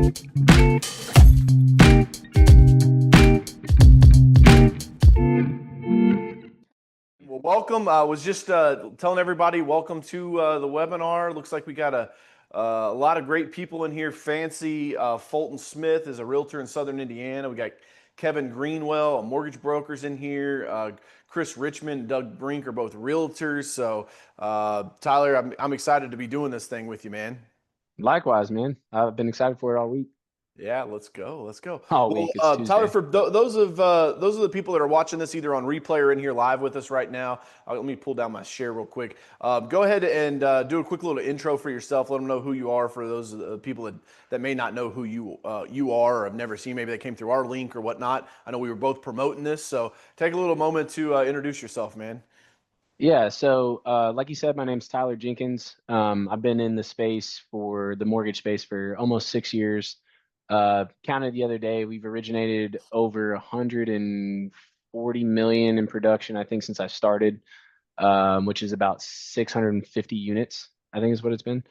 Well, welcome. I was just telling everybody, welcome to the webinar. Looks like we got a lot of great people in here. Fancy Fulton Smith is a realtor in Southern Indiana. We got Kevin Greenwell, a mortgage broker's in here. Chris Richmond, Doug Brink are both realtors. So, Tyler, I'm excited to be doing this thing with you, man. Likewise, man. I've been excited for it all week. Yeah, let's go. Let's go. All Well, week. It's Tyler, Tuesday. for those of the people that are watching this either on replay or in here live with us right now, let me pull down my share real quick. Go ahead and do a quick little intro for yourself. Let them know who you are for those people that may not know who you are or have never seen. Maybe they came through our link or whatnot. I know we were both promoting this, so take a little moment to introduce yourself, man. Yeah. So, like you said, my name's Tyler Jenkins. I've been in the space for the mortgage space for almost 6 years. Counted the other day, we've originated over 140 million in production, I think, since I started, which is about 650 units, I think is what it's been.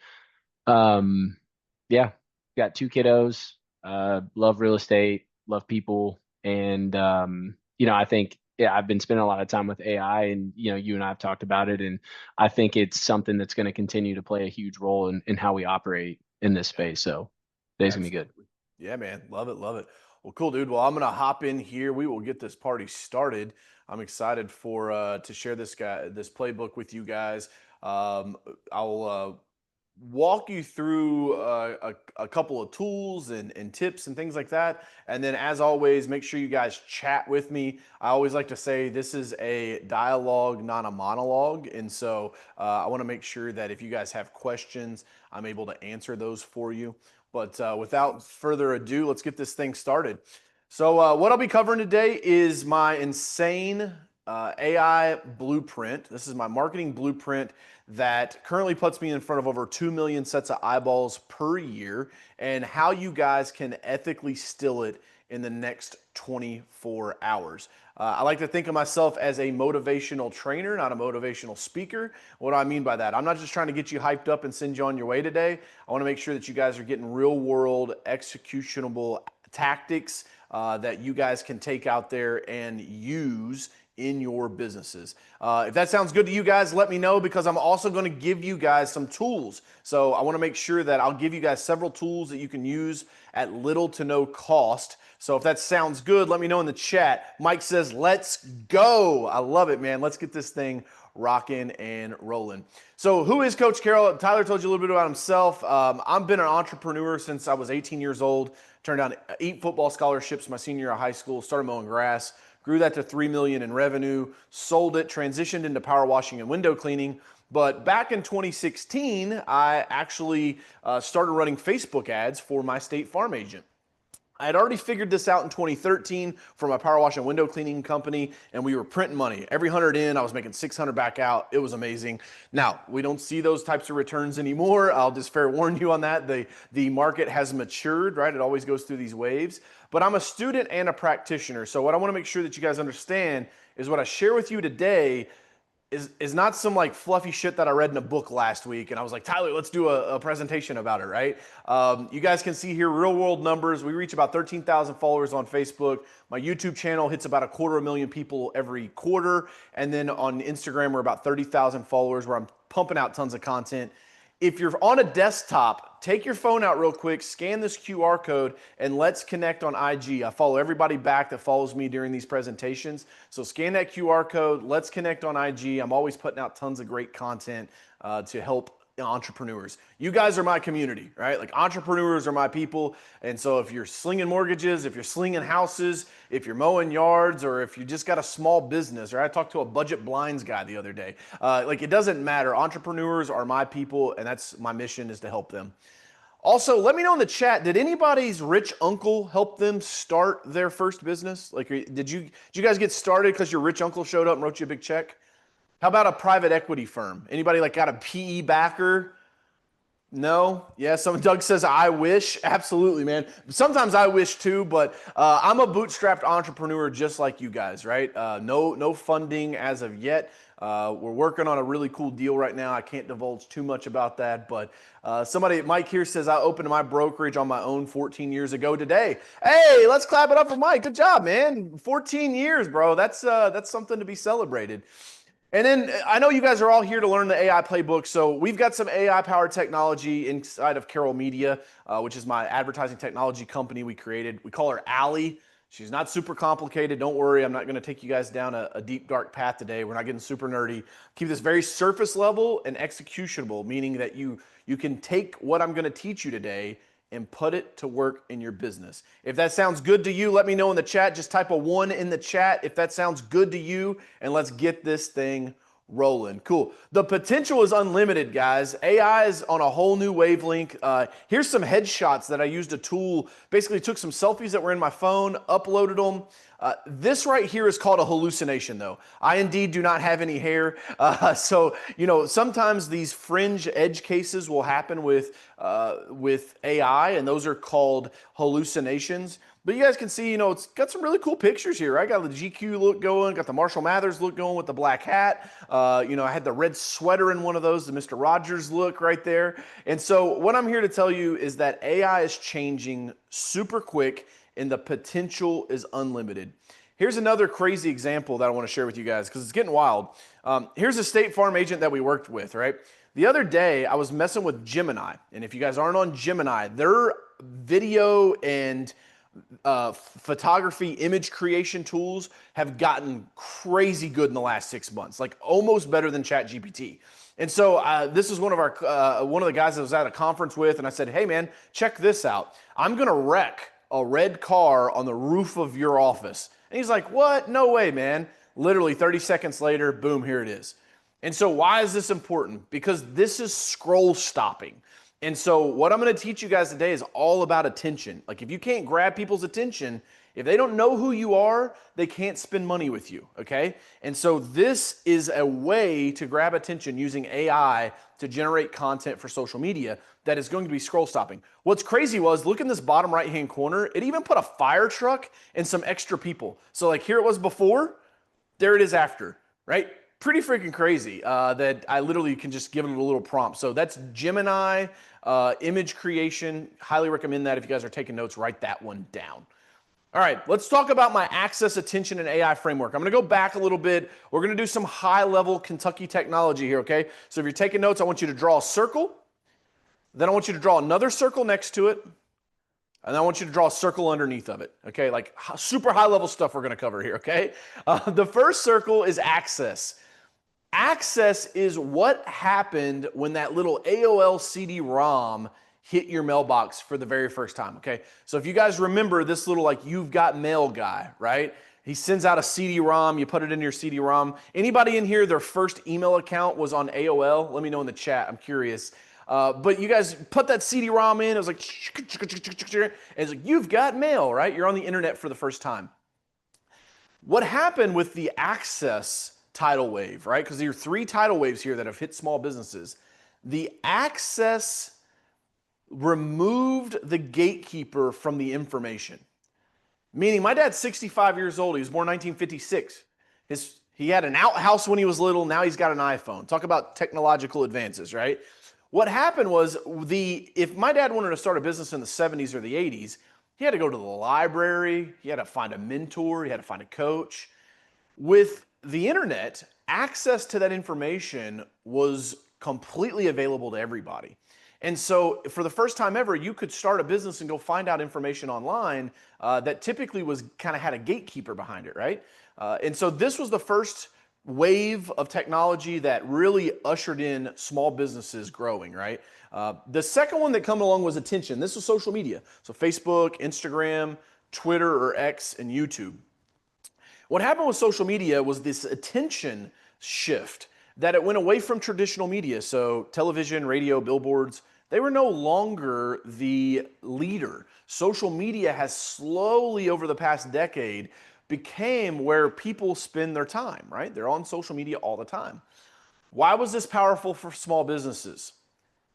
Yeah, got two kiddos, love real estate, love people. And, I think, yeah, I've been spending a lot of time with AI and, you and I have talked about it. And I think it's something that's going to continue to play a huge role in how we operate in this space. So today's going to be good. Absolutely. Yeah, man. Love it. Love it. Well, cool, dude. Well, I'm going to hop in here. We will get this party started. I'm excited for to share this playbook with you guys. I'll walk you through a couple of tools and tips and things like that. And then, as always, make sure you guys chat with me. I always like to say this is a dialogue, not a monologue. And so I want to make sure that if you guys have questions, I'm able to answer those for you. But without further ado, let's get this thing started. So what I'll be covering today is my insane AI blueprint. This is my marketing blueprint that currently puts me in front of over 2 million sets of eyeballs per year, and how you guys can ethically steal it in the next 24 hours. I like to think of myself as a motivational trainer, not a motivational speaker. What do I mean by that? I'm not just trying to get you hyped up and send you on your way today. I want to make sure that you guys are getting real world executionable tactics that you guys can take out there and use in your businesses. If that sounds good to you guys, let me know, because I'm also going to give you guys some tools. So I want to make sure that I'll give you guys several tools that you can use at little to no cost. So if that sounds good, let me know in the chat. Mike says, let's go. I love it, man. Let's get this thing rocking and rolling. So who is Coach Carroll? Tyler told you a little bit about himself. I've been an entrepreneur since I was 18 years old. Turned down 8 football scholarships my senior year of high school. Started mowing grass. Grew that to $3 million in revenue, sold it, transitioned into power washing and window cleaning. But back in 2016, I actually started running Facebook ads for my State Farm agent. I had already figured this out in 2013 for my power wash and window cleaning company, and we were printing money. Every 100 in, I was making 600 back out. It was amazing. Now, we don't see those types of returns anymore. I'll just fair warn you on that. The market has matured, right? It always goes through these waves. But I'm a student and a practitioner. So what I want to make sure that you guys understand is what I share with you today is not some like fluffy shit that I read in a book last week. And I was like, Tyler, let's do a presentation about it, right? You guys can see here real world numbers. We reach about 13,000 followers on Facebook. My YouTube channel hits about 250,000 people every quarter. And then on Instagram, we're about 30,000 followers, where I'm pumping out tons of content. If you're on a desktop, take your phone out real quick, scan this QR code, and let's connect on IG. I follow everybody back that follows me during these presentations. So scan that QR code, let's connect on IG. I'm always putting out tons of great content to help entrepreneurs. You guys are my community, right? Like, entrepreneurs are my people. And so if you're slinging mortgages, if you're slinging houses, if you're mowing yards, or if you just got a small business, or I talked to a budget blinds guy the other day, like, it doesn't matter. Entrepreneurs are my people, and that's my mission, is to help them. Also, let me know in the chat, did anybody's rich uncle help them start their first business? Like, did you guys get started because your rich uncle showed up and wrote you a big check? How about a private equity firm? Anybody like got a PE backer? No? Yeah, Doug says, I wish. Absolutely, man. Sometimes I wish too, but I'm a bootstrapped entrepreneur just like you guys, right? No funding as of yet. We're working on a really cool deal right now. I can't divulge too much about that, but Mike here says, I opened my brokerage on my own 14 years ago today. Hey, let's clap it up for Mike. Good job, man. 14 years, bro. That's something to be celebrated. And then I know you guys are all here to learn the AI playbook. So we've got some AI powered technology inside of Carroll Media, which is my advertising technology company we created. We call her Allie. She's not super complicated. Don't worry. I'm not going to take you guys down a deep, dark path today. We're not getting super nerdy. Keep this very surface level and executionable, meaning that you can take what I'm going to teach you today and put it to work in your business. If that sounds good to you, let me know in the chat. Just type a 1 in the chat if that sounds good to you, and let's get this thing rolling. Cool. The potential is unlimited, guys. AI is on a whole new wavelength. Here's some headshots that I used a tool, basically took some selfies that were in my phone, uploaded them. This right here is called a hallucination, though. I indeed do not have any hair. So, sometimes these fringe edge cases will happen with AI, and those are called hallucinations. But you guys can see, it's got some really cool pictures here. I got the GQ look going, got the Marshall Mathers look going with the black hat. I had the red sweater in one of those, the Mr. Rogers look right there. And so what I'm here to tell you is that AI is changing super quick and the potential is unlimited. Here's another crazy example that I want to share with you guys because it's getting wild. Here's a State Farm agent that we worked with, right? The other day, I was messing with Gemini. And if you guys aren't on Gemini, their video and photography image creation tools have gotten crazy good in the last 6 months, like almost better than ChatGPT. And so this is one of the guys I was at a conference with, and I said, hey man, check this out. I'm gonna wreck a red car on the roof of your office. And he's like, what? No way, man. Literally 30 seconds later, boom, here it is. And so why is this important? Because this is scroll stopping. And so what I'm going to teach you guys today is all about attention. Like if you can't grab people's attention, if they don't know who you are, they can't spend money with you, okay? And so this is a way to grab attention using AI to generate content for social media that is going to be scroll stopping. What's crazy was, look in this bottom right-hand corner, it even put a fire truck and some extra people. So like here it was before, there it is after, right? Pretty freaking crazy that I literally can just give it a little prompt. So that's Gemini image creation. Highly recommend that. If you guys are taking notes, write that one down. All right, let's talk about my access, attention, and AI framework. I'm going to go back a little bit. We're going to do some high-level Kentucky technology here, okay? So if you're taking notes, I want you to draw a circle. Then I want you to draw another circle next to it. And I want you to draw a circle underneath of it, okay? Like super high-level stuff we're going to cover here, okay? The first circle is access. Access is what happened when that little AOL CD-ROM hit your mailbox for the very first time, okay? So if you guys remember this little like you've got mail guy, right? He sends out a CD-ROM, you put it in your CD-ROM. Anybody in here, their first email account was on AOL? Let me know in the chat, I'm curious. But you guys put that CD-ROM in, it was like, and it's like, you've got mail, right? You're on the internet for the first time. What happened with the access tidal wave, right? Because there are 3 tidal waves here that have hit small businesses. The access removed the gatekeeper from the information. Meaning my dad's 65 years old. He was born 1956. He had an outhouse when he was little. Now he's got an iPhone. Talk about technological advances, right? What happened was if my dad wanted to start a business in the 70s or the 80s, he had to go to the library. He had to find a mentor. He had to find a coach. With the internet, access to that information was completely available to everybody. And so for the first time ever, you could start a business and go find out information online that typically was kind of had a gatekeeper behind it, right? And so this was the first wave of technology that really ushered in small businesses growing, right? The second one that came along was attention. This was social media. So Facebook, Instagram, Twitter or X, and YouTube. What happened with social media was this attention shift, that it went away from traditional media. So television, radio, billboards, they were no longer the leader. Social media has slowly over the past decade became where people spend their time, right? They're on social media all the time. Why was this powerful for small businesses?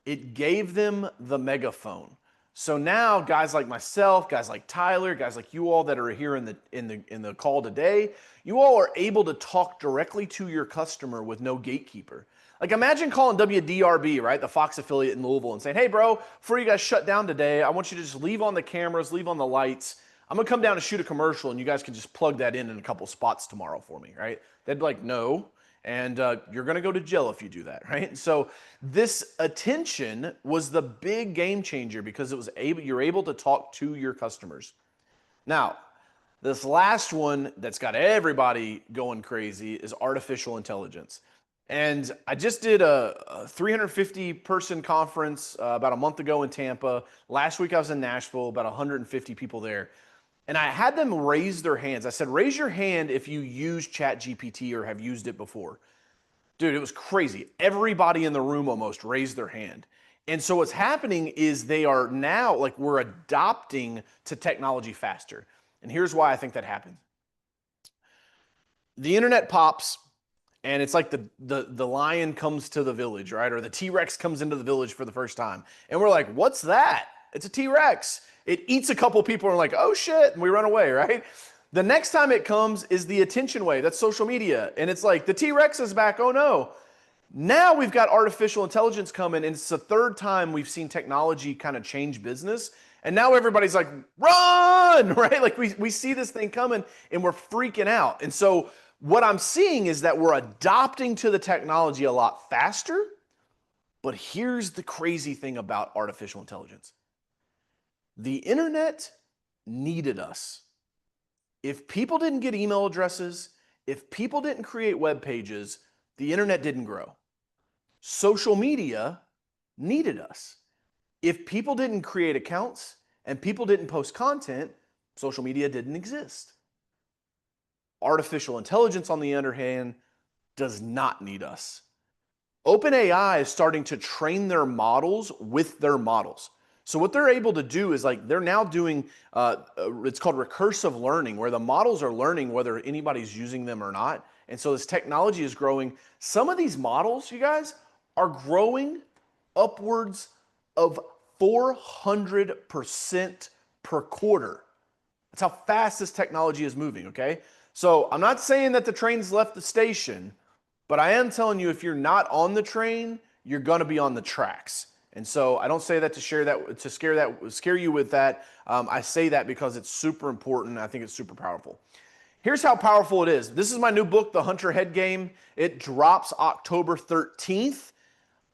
It gave them the megaphone. So now guys like myself, guys like Tyler, guys like you all that are here in the call today, you all are able to talk directly to your customer with no gatekeeper. Like imagine calling WDRB, right, the Fox affiliate in Louisville, and saying, "Hey, bro, before you guys shut down today, I want you to just leave on the cameras, leave on the lights. I'm gonna come down and shoot a commercial, and you guys can just plug that in a couple spots tomorrow for me," right? They'd be like, "No." And you're going to go to jail if you do that, right? So this attention was the big game changer because you're able to talk to your customers. Now, this last one that's got everybody going crazy is artificial intelligence. And I just did a 350 person conference about a month ago in Tampa. Last week I was in Nashville, about 150 people there. And I had them raise their hands. I said, raise your hand if you use ChatGPT or have used it before. Dude, it was crazy. Everybody in the room almost raised their hand. And so what's happening is they are now, like, we're adopting to technology faster. And here's why I think that happens. The internet pops, and it's like the lion comes to the village, right? Or the T-Rex comes into the village for the first time. And we're like, what's that? It's a T-Rex. It eats a couple people and we're like, oh shit, and we run away, right? The next time it comes is the attention wave. That's social media. And it's like, the T-Rex is back. Oh no. Now we've got artificial intelligence coming, and it's the third time we've seen technology kind of change business. And now everybody's like, run, right? Like we see this thing coming and we're freaking out. And so what I'm seeing is that we're adopting to the technology a lot faster. But here's the crazy thing about artificial intelligence. The internet needed us. If people didn't get email addresses, if people didn't create web pages, the internet didn't grow. Social media needed us. If people didn't create accounts and people didn't post content, social media didn't exist. Artificial intelligence, on the other hand, does not need us. OpenAI is starting to train their models with their models. So what they're able to do is, like, they're now doing, it's called recursive learning, where the models are learning whether anybody's using them or not. And so this technology is growing. Some of these models, you guys, are growing upwards of 400% per quarter. That's how fast this technology is moving, okay? So I'm not saying that the train's left the station, but I am telling you, if you're not on the train, you're gonna be on the tracks. And so I don't say that to scare you with that. I say that because it's super important. I think it's super powerful. Here's how powerful it is. This is my new book, The Hunter Head Game. It drops October 13th.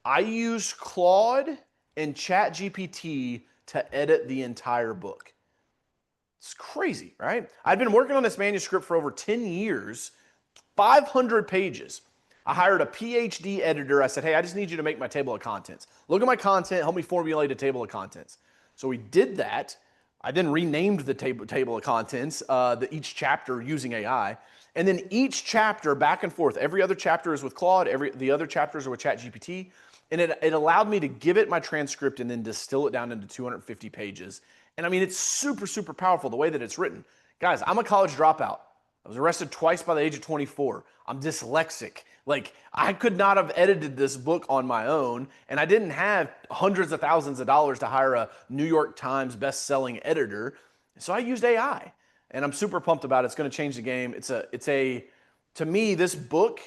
I use Claude and ChatGPT to edit the entire book. It's crazy, right? I've been working on this manuscript for over 10 years, 500 pages. I hired a PhD editor. I said, hey, I just need you to make my table of contents. Look at my content, help me formulate a table of contents. So we did that. I then renamed the table of contents, each chapter using AI. And then each chapter, back and forth, every other chapter is with Claude, the other chapters are with ChatGPT. And it allowed me to give it my transcript and then distill it down into 250 pages. And I mean, it's super, super powerful the way that it's written. Guys, I'm a college dropout. I was arrested twice by the age of 24. I'm dyslexic. Like, I could not have edited this book on my own, and I didn't have hundreds of thousands of dollars to hire a New York Times best-selling editor. So I used AI, and I'm super pumped about it. It's going to change the game. To me, this book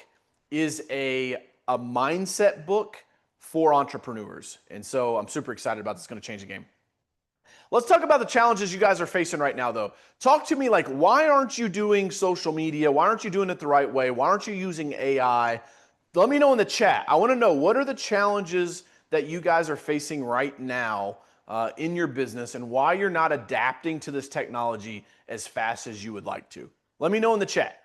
is a mindset book for entrepreneurs. And so I'm super excited about this. It's going to change the game. Let's talk about the challenges you guys are facing right now, though. Talk to me, like, why aren't you doing social media? Why aren't you doing it the right way? Why aren't you using AI? Let me know in the chat. I want to know, what are the challenges that you guys are facing right now in your business, and why you're not adapting to this technology as fast as you would like to. Let me know in the chat.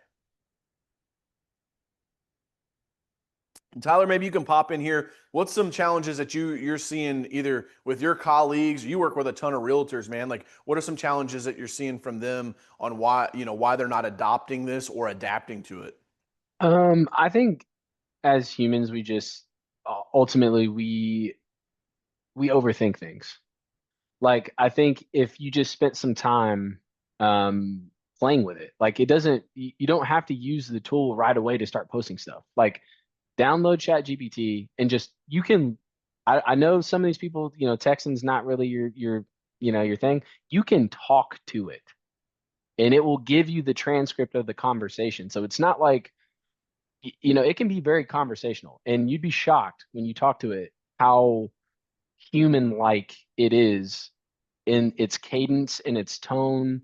And Tyler, maybe you can pop in here. What's some challenges that you're seeing either with your colleagues? You work with a ton of realtors, man. Like, what are some challenges that you're seeing from them on why they're not adopting this or adapting to it? I think as humans, we just ultimately we overthink things. Like, I think if you just spent some time playing with it, like, it doesn't, you don't have to use the tool right away to start posting stuff. Like, download Chat GPT and just, you can, I know some of these people, texting's not really your your thing, you can talk to it and it will give you the transcript of the conversation. So it's not like, it can be very conversational and you'd be shocked when you talk to it how human like it is in its cadence, in its tone,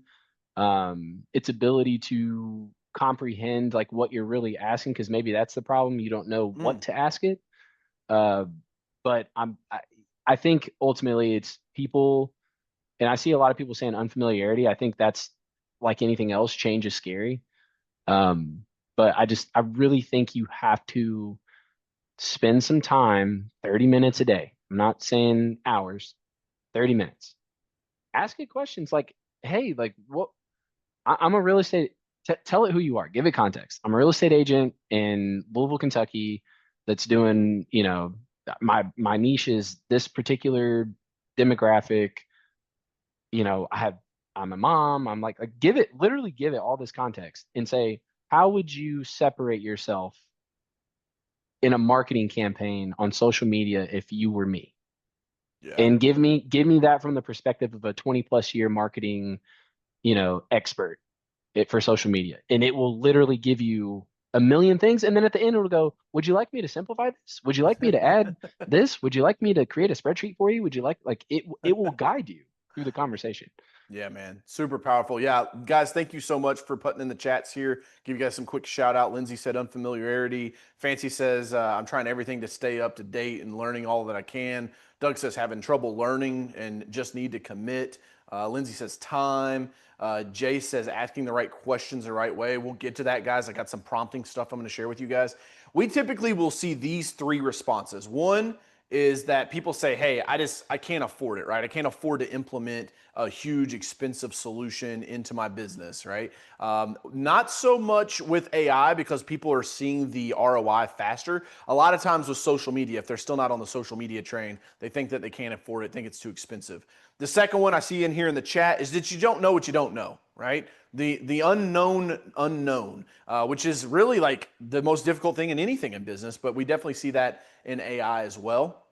its ability to comprehend like what you're really asking, because maybe that's the problem. You don't know what Mm, to ask it. Uh, but I think ultimately it's people, and I see a lot of people saying unfamiliarity. I think that's like anything else, change is scary. Um, but I really think you have to spend some time, 30 minutes a day. I'm not saying hours, 30 minutes. Ask it questions like, hey, like what I'm a real estate, tell it who you are, give it context. I'm a real estate agent in Louisville, Kentucky that's doing, my niche is this particular demographic. I'm a mom. I'm like literally give it all this context and say, how would you separate yourself in a marketing campaign on social media if you were me? yeah. And give me that from the perspective of a 20 plus year marketing, expert for social media. And it will literally give you a million things. And then at the end, it'll go, would you like me to simplify this? Would you like me to add this? Would you like me to create a spreadsheet for you? Would you like it will guide you through the conversation. Yeah, man. Super powerful. Yeah, guys, thank you so much for putting in the chats here. Give you guys some quick shout out. Lindsay said unfamiliarity. Fancy says, I'm trying everything to stay up to date and learning all that I can. Doug says having trouble learning and just need to commit. Lindsay says time. Jay says asking the right questions the right way. We'll get to that, guys. I got some prompting stuff I'm going to share with you guys. We typically will see these three responses. One is that people say, hey, I can't afford it, right? I can't afford to implement a huge expensive solution into my business, right? Not so much with AI because people are seeing the ROI faster. A lot of times with social media, if they're still not on the social media train, they think that they can't afford it, think it's too expensive. The second one I see in here in the chat is that you don't know what you don't know, right? The unknown unknown, which is really like the most difficult thing in anything in business, but we definitely see that in AI as well.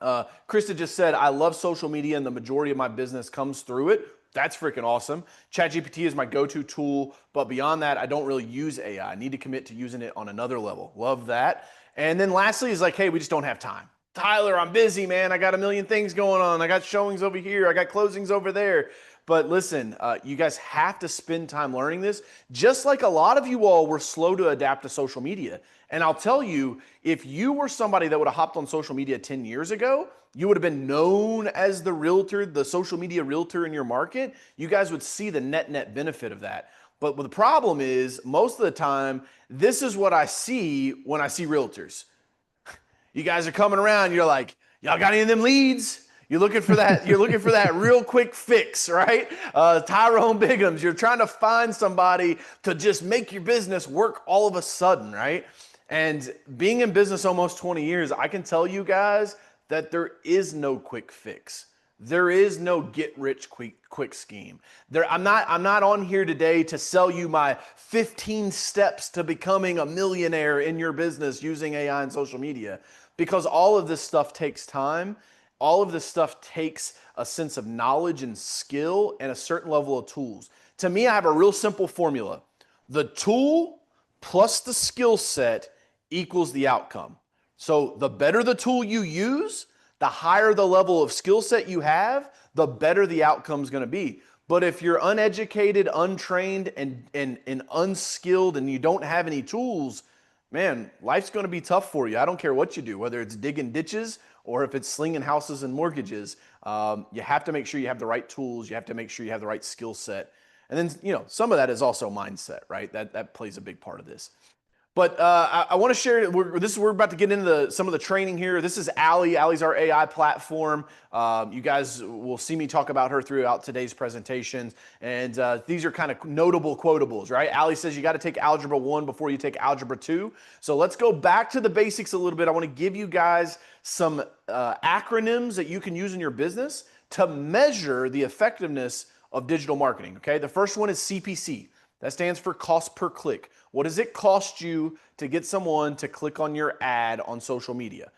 Krista just said, I love social media and the majority of my business comes through it. That's freaking awesome. ChatGPT is my go-to tool, but beyond that, I don't really use AI. I need to commit to using it on another level. Love that. And then lastly is like, hey, we just don't have time. Tyler, I'm busy, man. I got a million things going on. I got showings over here. I got closings over there. But listen, you guys have to spend time learning this. Just like a lot of you all were slow to adapt to social media. And I'll tell you, if you were somebody that would have hopped on social media 10 years ago, you would have been known as the realtor, the social media realtor in your market. You guys would see the net benefit of that. But the problem is, most of the time, this is what I see when I see realtors. You guys are coming around, you're like, y'all got any of them leads? You're looking for that real quick fix, right? Tyrone Biggums, you're trying to find somebody to just make your business work all of a sudden, right? And being in business almost 20 years, I can tell you guys that there is no quick fix. There is no get rich quick scheme. I'm not on here today to sell you my 15 steps to becoming a millionaire in your business using AI and social media, because all of this stuff takes time. All of this stuff takes a sense of knowledge and skill and a certain level of tools. To me, I have a real simple formula. The tool plus the skill set equals the outcome. So the better the tool you use, the higher the level of skill set you have, the better the outcome is going to be. But if you're uneducated, untrained, and unskilled, and you don't have any tools, man, life's going to be tough for you. I don't care what you do, whether it's digging ditches or if it's slinging houses and mortgages. You have to make sure you have the right tools. You have to make sure you have the right skill set. And then, some of that is also mindset, right? That plays a big part of this. But I want to share. We're about to get into some of the training here. This is Allie. Allie's our AI platform. You guys will see me talk about her throughout today's presentations. And these are kind of notable quotables, right? Allie says you got to take Algebra 1 before you take Algebra 2. So let's go back to the basics a little bit. I want to give you guys some acronyms that you can use in your business to measure the effectiveness of digital marketing. Okay, the first one is CPC. That stands for cost per click. What does it cost you to get someone to click on your ad on social media?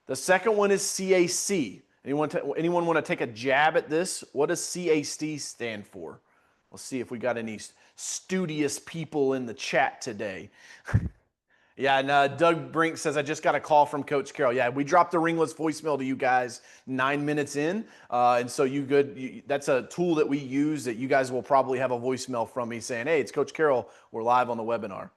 The second one is CAC. Anyone want to take a jab at this? What does CAC stand for? Let's see if we got any studious people in the chat today. Yeah, and Doug Brink says, I just got a call from Coach Carroll. Yeah, we dropped the ringless voicemail to you guys 9 minutes in. And so that's a tool that we use that you guys will probably have a voicemail from me saying, hey, it's Coach Carroll. We're live on the webinar.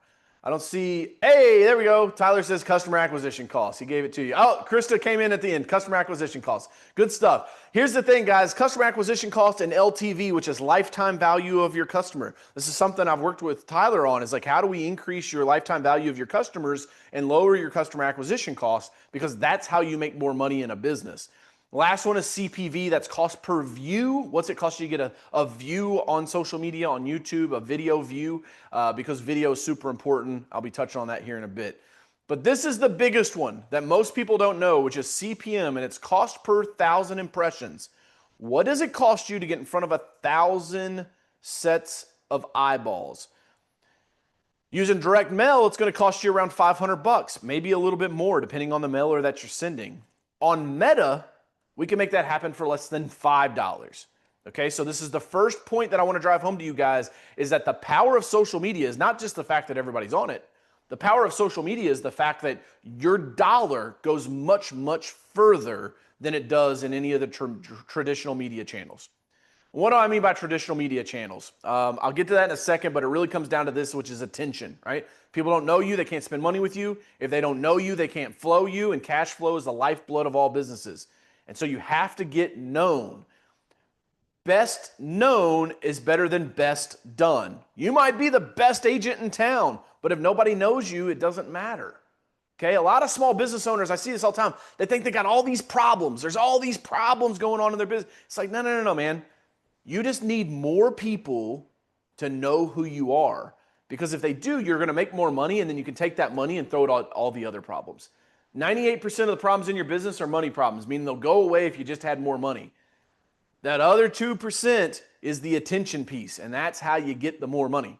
I don't see, hey, there we go. Tyler says customer acquisition costs. He gave it to you. Oh, Krista came in at the end. Customer acquisition costs. Good stuff. Here's the thing, guys. Customer acquisition cost and LTV, which is lifetime value of your customer. This is something I've worked with Tyler on, is like, how do we increase your lifetime value of your customers and lower your customer acquisition costs? Because that's how you make more money in a business. Last one is CPV, that's cost per view. What's it cost you to get a view on social media, on YouTube, a video view, because video is super important. I'll be touching on that here in a bit. But this is the biggest one that most people don't know, which is CPM, and it's cost per 1,000 impressions. What does it cost you to get in front of 1,000 sets of eyeballs? Using direct mail, it's going to cost you around $500, maybe a little bit more, depending on the mailer that you're sending. On Meta, we can make that happen for less than $5. Okay, so this is the first point that I want to drive home to you guys, is that the power of social media is not just the fact that everybody's on it. The power of social media is the fact that your dollar goes much, much further than it does in any of the traditional media channels. What do I mean by traditional media channels? I'll get to that in a second, but it really comes down to this, which is attention, right? People don't know you, they can't spend money with you. If they don't know you, they can't flow you, and cash flow is the lifeblood of all businesses. And so you have to get known. Best known is better than best done. You might be the best agent in town, but if nobody knows you, it doesn't matter. Okay, a lot of small business owners, I see this all the time, they think they got all these problems. There's all these problems going on in their business. It's like, no, man. You just need more people to know who you are. Because if they do, you're going to make more money, and then you can take that money and throw it on all the other problems. 98% of the problems in your business are money problems, meaning they'll go away if you just had more money. That other 2% is the attention piece, and that's how you get the more money.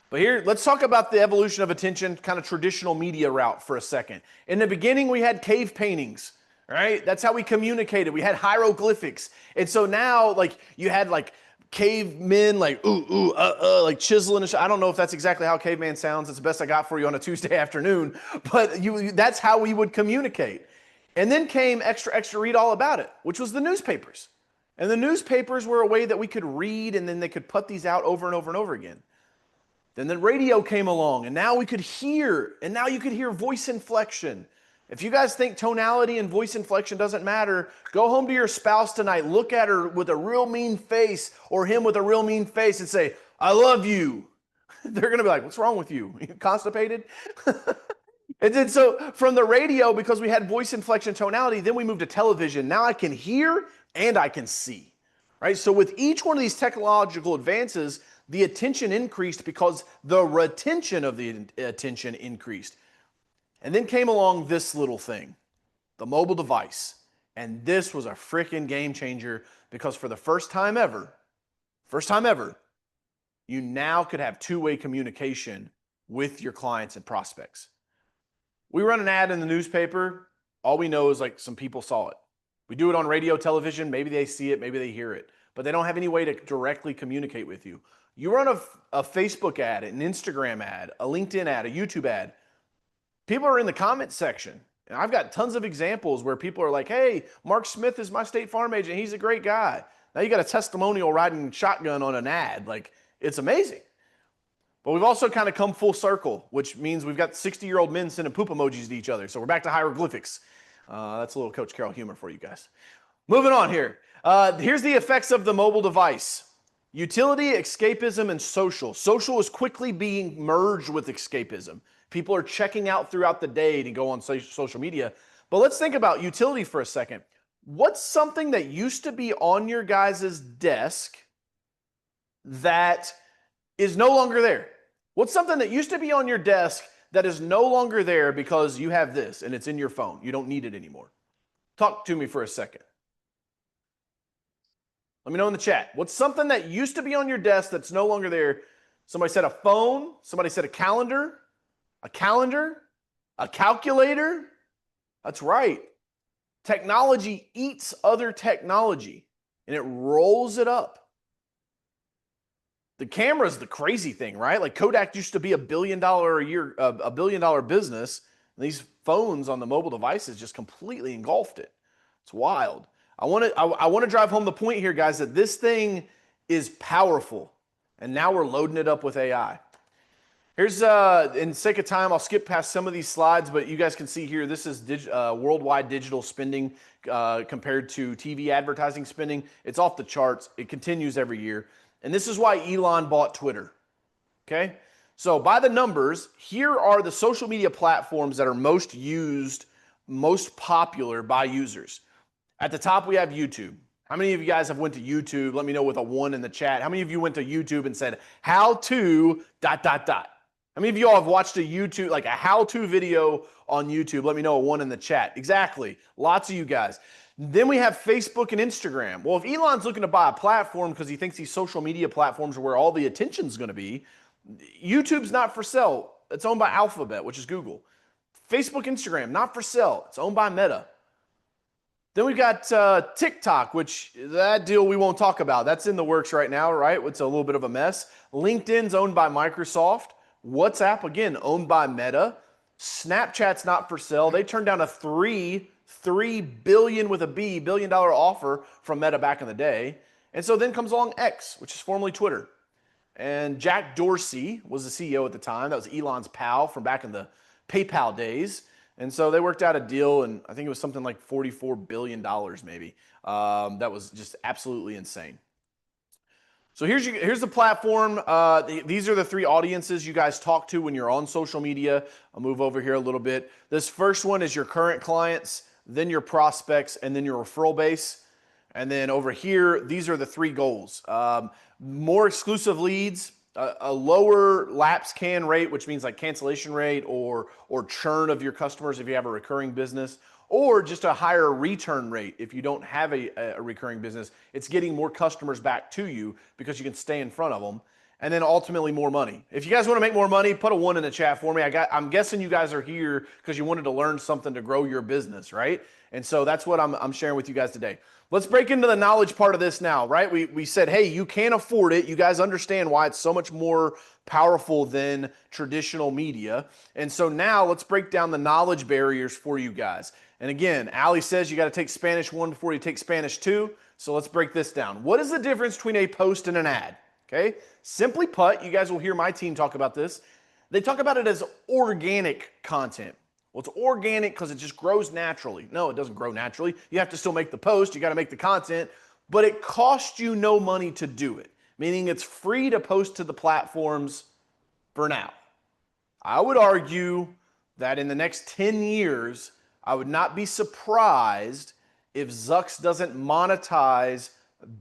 But here, let's talk about the evolution of attention, kind of traditional media route for a second. In the beginning, we had cave paintings, right? That's how we communicated. We had hieroglyphics. And so now, like, you had like cavemen, like like chiseling. I don't know if that's exactly how caveman sounds. It's the best I got for you on a Tuesday afternoon. But that's how we would communicate. And then came extra, read all about it, which was the newspapers. And the newspapers were a way that we could read, and then they could put these out over and over and over again. Then the radio came along, and now we could hear, and now you could hear voice inflection. If you guys think tonality and voice inflection doesn't matter, go home to your spouse tonight, look at her with a real mean face, or him with a real mean face, and say, I love you. They're going to be like, what's wrong with you? Are you constipated? And then so from the radio, because we had voice inflection tonality, then we moved to television. Now I can hear and I can see, right? So with each one of these technological advances, the attention increased because the retention of the attention increased. And then came along this little thing, the mobile device. And this was a freaking game changer, because for the first time ever, you now could have two-way communication with your clients and prospects. We run an ad in the newspaper. All we know is like some people saw it. We do it on radio, television. Maybe they see it, maybe they hear it, but they don't have any way to directly communicate with you. You run a Facebook ad, an Instagram ad, a LinkedIn ad, a YouTube ad. People are in the comment section. And I've got tons of examples where people are like, hey, Mark Smith is my State Farm agent. He's a great guy. Now you got a testimonial riding shotgun on an ad. Like, it's amazing. But we've also kind of come full circle, which means we've got 60-year-old men sending poop emojis to each other. So we're back to hieroglyphics. That's a little Coach Carroll humor for you guys. Moving on here. Here's the effects of the mobile device. Utility, escapism, and social. Social is quickly being merged with escapism. People are checking out throughout the day to go on social media. But let's think about utility for a second. What's something that used to be on your guys' desk that is no longer there? What's something that used to be on your desk that is no longer there because you have this and it's in your phone? You don't need it anymore. Talk to me for a second. Let me know in the chat. What's something that used to be on your desk that's no longer there? Somebody said a phone. Somebody said a calendar. A calculator. That's right. Technology eats other technology and it rolls it up. The camera is the crazy thing, right? Like Kodak used to be $1 billion a year, $1 billion business. And these phones on the mobile devices just completely engulfed it. It's wild. I want to drive home the point here, guys, that this thing is powerful. And now we're loading it up with AI. Here's, in sake of time, I'll skip past some of these slides, but you guys can see here, this is worldwide digital spending compared to TV advertising spending. It's off the charts. It continues every year. And this is why Elon bought Twitter, okay? So by the numbers, here are the social media platforms that are most used, most popular by users. At the top, we have YouTube. How many of you guys have went to YouTube? Let me know with a 1 in the chat. How many of you went to YouTube and said, how to ... How many of you all have watched a YouTube, like a how-to video on YouTube? Let me know a 1 in the chat. Exactly. Lots of you guys. Then we have Facebook and Instagram. Well, if Elon's looking to buy a platform because he thinks these social media platforms are where all the attention's going to be, YouTube's not for sale. It's owned by Alphabet, which is Google. Facebook, Instagram, not for sale. It's owned by Meta. Then we've got TikTok, which that deal we won't talk about. That's in the works right now, right? It's a little bit of a mess. LinkedIn's owned by Microsoft. WhatsApp, again, owned by Meta. Snapchat's not for sale. They turned down a $3 billion with a B, billion-dollar offer from Meta back in the day. And so then comes along X, which is formerly Twitter. And Jack Dorsey was the CEO at the time. That was Elon's pal from back in the PayPal days. And so they worked out a deal, and I think it was something like $44 billion maybe. That was just absolutely insane. So here's the platform. These are the 3 audiences you guys talk to when you're on social media. I'll move over here a little bit. This first one is your current clients, then your prospects, and then your referral base. And then over here, these are the 3 goals. More exclusive leads, a lower lapse can rate, which means like cancellation rate or churn of your customers if you have a recurring business, or just a higher return rate if you don't have a recurring business. It's getting more customers back to you because you can stay in front of them. And then ultimately more money. If you guys want to make more money, put a 1 in the chat for me. I'm guessing you guys are here because you wanted to learn something to grow your business, right? And so that's what I'm sharing with you guys today. Let's break into the knowledge part of this now, right? We said, hey, you can't afford it. You guys understand why it's so much more powerful than traditional media. And so now let's break down the knowledge barriers for you guys. And again, Ali says you got to take Spanish 1 before you take Spanish 2. So let's break this down. What is the difference between a post and an ad? Okay, simply put, you guys will hear my team talk about this. They talk about it as organic content. Well, it's organic because it just grows naturally. No, it doesn't grow naturally. You have to still make the post. You got to make the content, but it costs you no money to do it, meaning it's free to post to the platforms for now. I would argue that in the next 10 years, I would not be surprised if Zucks doesn't monetize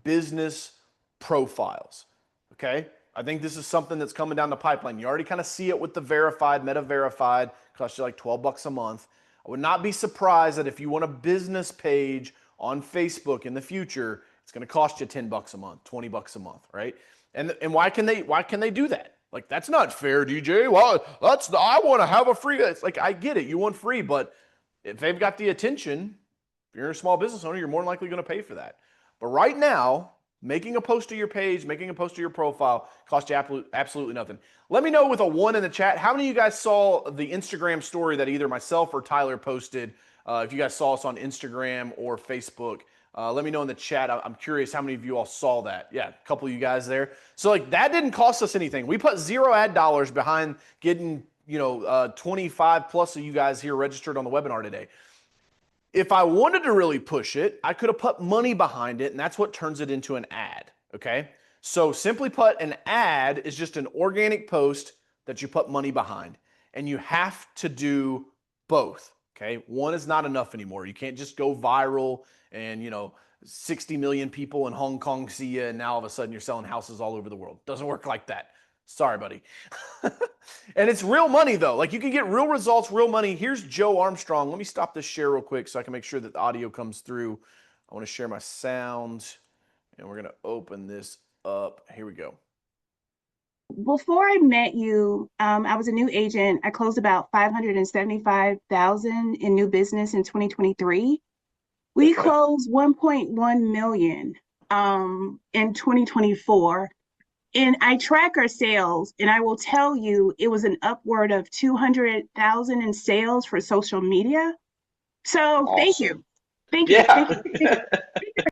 business profiles. Okay? I think this is something that's coming down the pipeline. You already kind of see it with the verified, Meta verified, costs you like $12 a month. I would not be surprised that if you want a business page on Facebook in the future, it's going to cost you $10 a month, $20 a month, right? And why can they do that? Like, that's not fair, DJ. Well, I want to have a free. It's like, I get it. You want free, but if they've got the attention, if you're a small business owner, you're more than likely going to pay for that. But right now, making a post to your page, making a post to your profile costs you absolutely nothing. Let me know with a 1 in the chat. How many of you guys saw the Instagram story that either myself or Tyler posted? If you guys saw us on Instagram or Facebook, let me know in the chat. I'm curious how many of you all saw that. Yeah, a couple of you guys there. So like that didn't cost us anything. We put 0 ad dollars behind getting 25 plus of you guys here registered on the webinar today. If I wanted to really push it, I could have put money behind it, and that's what turns it into an ad, okay? So simply put, an ad is just an organic post that you put money behind, and you have to do both, okay? One is not enough anymore. You can't just go viral and, 60 million people in Hong Kong see you, and now all of a sudden you're selling houses all over the world. Doesn't work like that. Sorry, buddy. And it's real money, though. Like, you can get real results, real money. Here's Joe Armstrong. Let me stop this share real quick so I can make sure that the audio comes through. I want to share my sound, and we're going to open this up. Here we go. Before I met you, I was a new agent. I closed about $575,000 in new business in 2023. We closed 1.1 million in 2024. And I track our sales, and I will tell you it was an upward of 200,000 in sales for social media. So thank Awesome. you. Thank you. Yeah. Thank you. Thank you.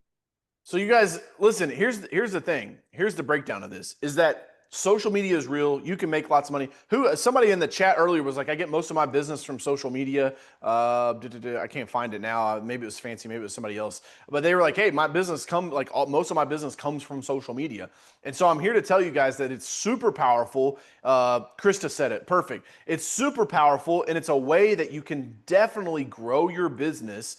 So you guys, listen, here's the thing. Here's the breakdown of this is that social media is real. You can make lots of money. Somebody in the chat earlier was like, I get most of my business from social media. I can't find it now. Maybe it was Fancy, maybe it was somebody else. But they were like, hey, my business most of my business comes from social media. And so I'm here to tell you guys that it's super powerful. Krista said it, perfect. It's super powerful, and it's a way that you can definitely grow your business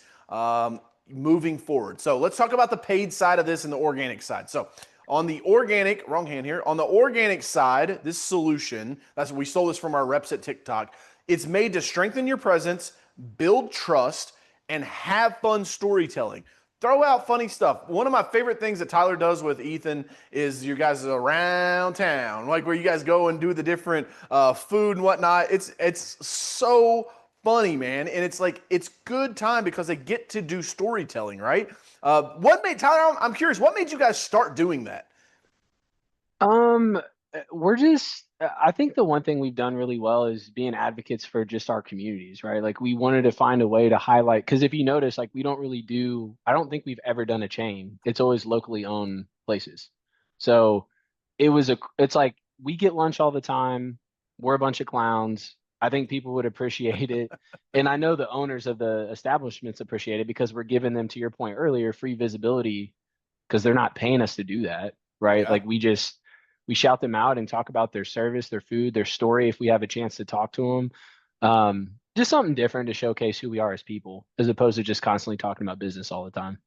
moving forward. So let's talk about the paid side of this and the organic side. So on the organic, wrong hand here, on the organic side, this solution, we stole this from our reps at TikTok. It's made to strengthen your presence, build trust, and have fun storytelling. Throw out funny stuff. One of my favorite things that Tyler does with Ethan is you guys around town, like where you guys go and do the different food and whatnot. It's so funny, man, and it's good time because they get to do storytelling, right? What made Tyler? I'm curious. What made you guys start doing that? We're just, I think the one thing we've done really well is being advocates for just our communities, right? Like we wanted to find a way to highlight, because if you notice, like we don't really do, I don't think we've ever done a chain. It's always locally owned places. So it's like we get lunch all the time. We're a bunch of clowns. I think people would appreciate it. And I know the owners of the establishments appreciate it because we're giving them, to your point earlier, free visibility because they're not paying us to do that, right? Yeah. Like we shout them out and talk about their service, their food, their story if we have a chance to talk to them. Just something different to showcase who we are as people, as opposed to just constantly talking about business all the time.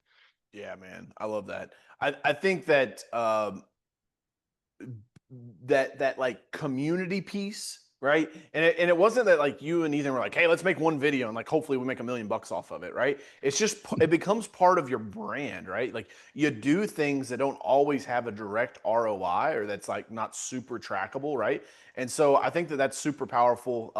Yeah, man, I love that. I think that that like community piece, right? And it wasn't that like you and Ethan were like, hey, let's make one video and like hopefully we make $1 million off of it, right? It's just it becomes part of your brand, right? Like you do things that don't always have a direct ROI or that's like not super trackable, right? And so I think that that's super powerful,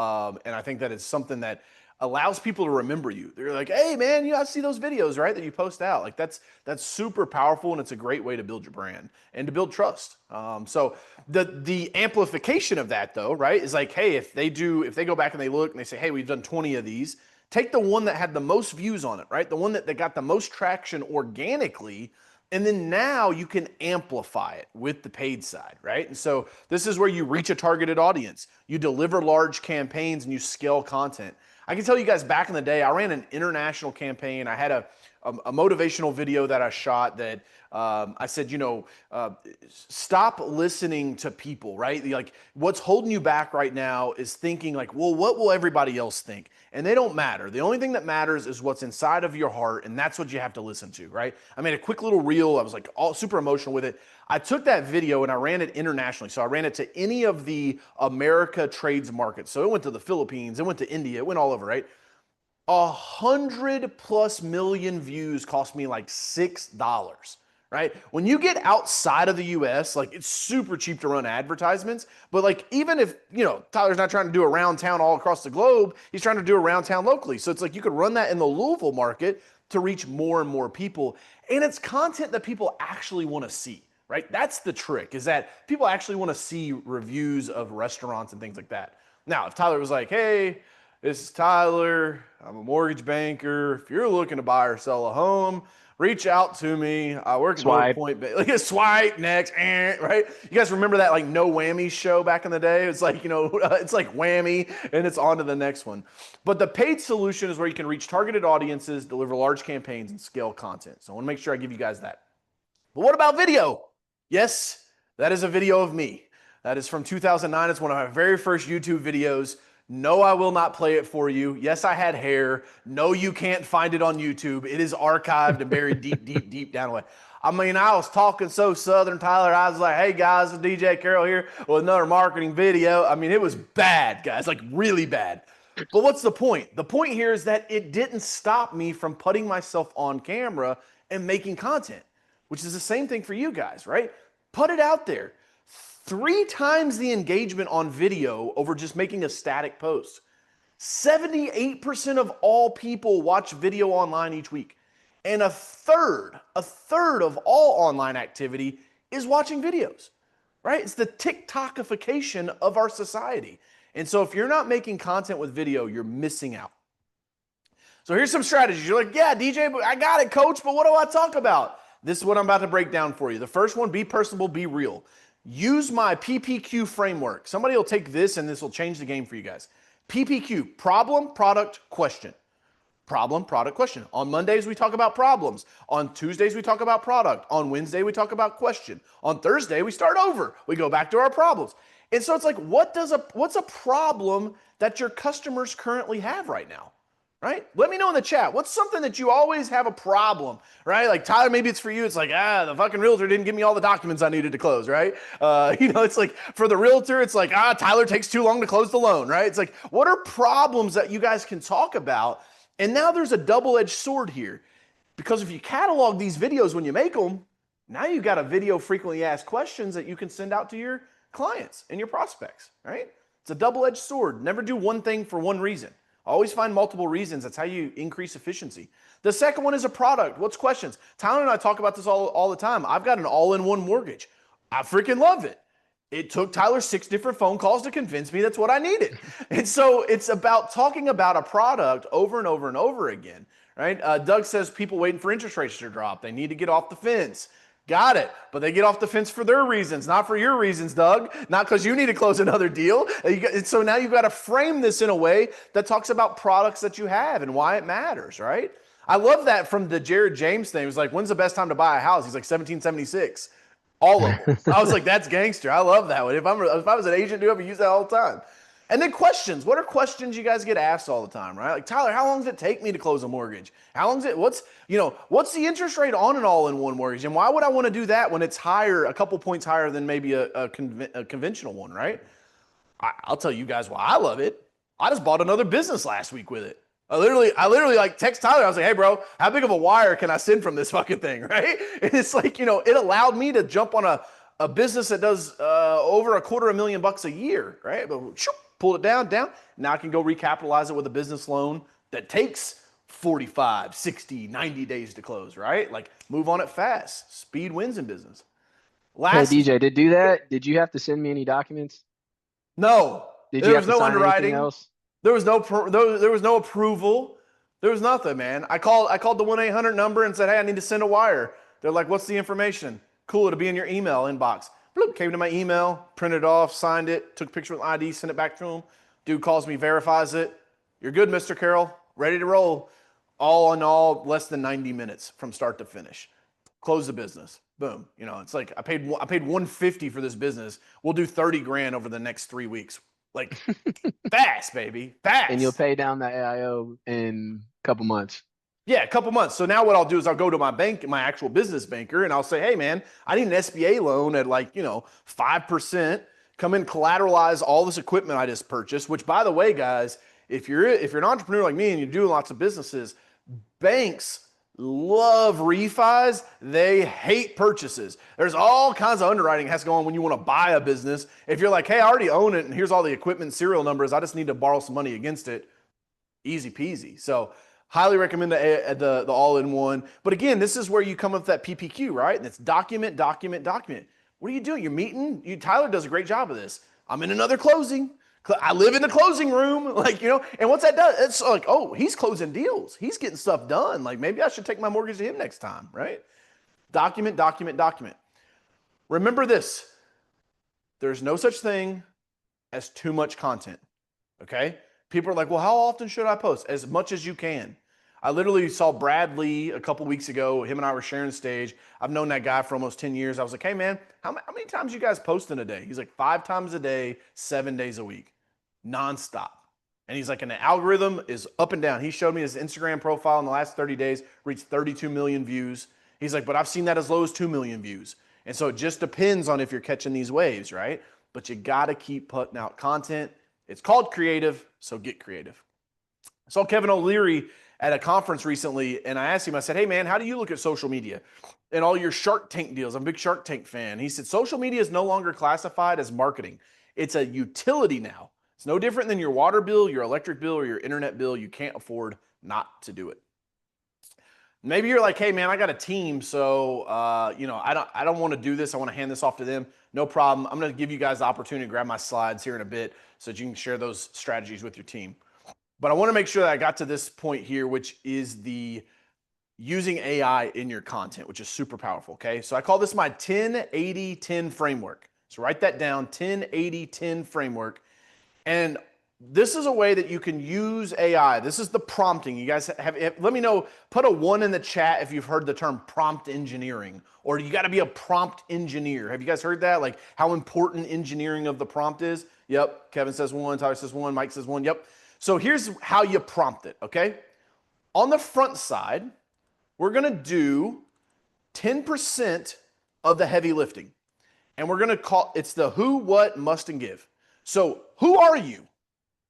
and I think that it's something that allows people to remember you. They're like, hey man, I see those videos, right, that you post out. Like that's super powerful, and it's a great way to build your brand and to build trust. So the amplification of that though, right, is like, hey, if they go back and they look and they say, hey, we've done 20 of these, take the one that had the most views on it, right? The one that got the most traction organically. And then now you can amplify it with the paid side, right? And so this is where you reach a targeted audience. You deliver large campaigns and you scale content. I can tell you guys back in the day, I ran an international campaign. I had a motivational video that I shot that I said, stop listening to people, right? Like what's holding you back right now is thinking like, well, what will everybody else think? And they don't matter. The only thing that matters is what's inside of your heart, and that's what you have to listen to, right? I made a quick little reel. I was like all super emotional with it. I took that video and I ran it internationally. So I ran it to any of the America trades markets. So it went to the Philippines, it went to India, it went all over, right? 100+ million views cost me like $6, right? When you get outside of the US, like it's super cheap to run advertisements, but like even if, Tyler's not trying to do around town all across the globe, he's trying to do around town locally. So it's like you could run that in the Louisville market to reach more and more people. And it's content that people actually want to see, right? That's the trick, is that people actually want to see reviews of restaurants and things like that. Now, if Tyler was like, hey, this is Tyler, I'm a mortgage banker. If you're looking to buy or sell a home, reach out to me. I work at Northpointe. Like a swipe next, right? You guys remember that like no whammy show back in the day? It's like, it's like whammy and it's on to the next one. But the paid solution is where you can reach targeted audiences, deliver large campaigns, and scale content. So I want to make sure I give you guys that. But what about video? Yes, that is a video of me. That is from 2009. It's one of my very first YouTube videos. No, I will not play it for you. Yes, I had hair. No, you can't find it on YouTube. It is archived and buried deep, deep, deep down away. I mean, I was talking so Southern, Tyler. I was like, hey, guys, it's DJ Carroll here with another marketing video. I mean, it was bad, guys, like really bad. But what's the point? The point here is that it didn't stop me from putting myself on camera and making content, which is the same thing for you guys, right? Put it out there. 3 times the engagement on video over just making a static post. 78% of all people watch video online each week. And a third of all online activity is watching videos, right? It's the TikTokification of our society. And so if you're not making content with video, you're missing out. So here's some strategies. You're like, yeah, DJ, I got it, coach, but what do I talk about? This is what I'm about to break down for you. The first one, be personable, be real. Use my PPQ framework. Somebody will take this and this will change the game for you guys. PPQ, problem, product, question. Problem, product, question. On Mondays, we talk about problems. On Tuesdays, we talk about product. On Wednesday, we talk about question. On Thursday, we start over. We go back to our problems. And so it's like, what's a problem that your customers currently have right now? Right? Let me know in the chat. What's something that you always have a problem, right? Like Tyler, maybe it's for you. It's like, the fucking realtor didn't give me all the documents I needed to close, right? It's like for the realtor, it's like, Tyler takes too long to close the loan, right? It's like, what are problems that you guys can talk about? And now there's a double-edged sword here, because if you catalog these videos when you make them, now you've got a video frequently asked questions that you can send out to your clients and your prospects, right? It's a double-edged sword. Never do one thing for one reason. Always find multiple reasons. That's how you increase efficiency. The second one is a product. What's questions? Tyler and I talk about this all the time. I've got an all-in-one mortgage. I freaking love it. It took Tyler 6 different phone calls to convince me that's what I needed. And so it's about talking about a product over and over and over again, right? Doug says people waiting for interest rates to drop. They need to get off the fence. Got it. But they get off the fence for their reasons, not for your reasons, Doug. Not because you need to close another deal. So now you've got to frame this in a way that talks about products that you have and why it matters, right? I love that from the Jared James thing. It was like, when's the best time to buy a house? He's like 1776. All of them. I was like, that's gangster. I love that one. If I was an agent, dude, I would use that all the time. And then questions. What are questions you guys get asked all the time, right? Like, Tyler, how long does it take me to close a mortgage? How long is it? What's the interest rate on an all-in-one mortgage? And why would I want to do that when it's higher, a couple points higher than maybe a conventional one, right? I'll tell you guys why I love it. I just bought another business last week with it. I literally like text Tyler. I was like, hey, bro, how big of a wire can I send from this fucking thing, right? And it's like, it allowed me to jump on a business that does over $250,000 a year, right? But pull it down. Now I can go recapitalize it with a business loan that takes 45, 60, 90 days to close, right? Like, move on it fast. Speed wins in business. Hey, DJ, did you have to send me any documents? No. There was no underwriting. Else? There was no approval. There was nothing, man. I called the 1-800 number and said, hey, I need to send a wire. They're like, what's the information? Cool, it'll be in your email inbox. Bloop, came to my email, printed it off, signed it, took a picture with ID, sent it back to him. Dude calls me, verifies it. You're good, Mr. Carroll. Ready to roll. All in all, less than 90 minutes from start to finish. Close the business. Boom. It's like I paid $150 for this business. We'll do $30,000 over the next 3 weeks. Like, fast, baby, fast. And you'll pay down the AIO in a couple months. Yeah, a couple months. So now what I'll do is I'll go to my bank, my actual business banker, and I'll say, hey, man, I need an SBA loan at 5%. Come in, collateralize all this equipment I just purchased, which, by the way, guys, if you're an entrepreneur like me and you're doing lots of businesses, banks love refis. They hate purchases. There's all kinds of underwriting has to go on when you want to buy a business. If you're like, hey, I already own it and here's all the equipment serial numbers, I just need to borrow some money against it. Easy peasy. So highly recommend the all-in-one. But again, this is where you come up with that PPQ, right? And it's document. What are you doing? You're meeting. Tyler does a great job of this. I'm in another closing. I live in the closing room, and what's that does? It's like, oh, he's closing deals. He's getting stuff done. Like, maybe I should take my mortgage to him next time, right? Document. Remember this. There's no such thing as too much content, okay? People are like, well, how often should I post? As much as you can. I literally saw Brad Lee a couple weeks ago. Him and I were sharing stage. I've known that guy for almost 10 years. I was like, hey, man, how many times you guys post in a day? He's like, 5 times a day, 7 days a week, nonstop. And he's like, and the algorithm is up and down. He showed me his Instagram profile in the last 30 days, reached 32 million views. He's like, but I've seen that as low as 2 million views. And so it just depends on if you're catching these waves, right? But you got to keep putting out content. It's called creative, so get creative. I saw Kevin O'Leary at a conference recently, and I asked him, I said, hey, man, how do you look at social media and all your Shark Tank deals? I'm a big Shark Tank fan. He said, social media is no longer classified as marketing. It's a utility now. It's no different than your water bill, your electric bill, or your internet bill. You can't afford not to do it. Maybe you're like, hey man, I got a team, so I don't want to do this. I want to hand this off to them. No problem. I'm going to give you guys the opportunity to grab my slides here in a bit so that you can share those strategies with your team. But I want to make sure that I got to this point here, which is the using AI in your content, which is super powerful. Okay, so I call this my 10-80-10 framework. So write that down, 10-80-10 framework. And this is a way that you can use AI. This is the prompting. You guys have let me know, put a 1 in the chat if you've heard the term prompt engineering, or you got to be a prompt engineer. Have you guys heard that? Like how important engineering of the prompt is? Yep. Kevin says 1, Tyler says 1, Mike says 1. Yep. So here's how you prompt it, okay? On the front side, we're going to do 10% of the heavy lifting. And we're going to call it's the who, what, must, and give. So who are you?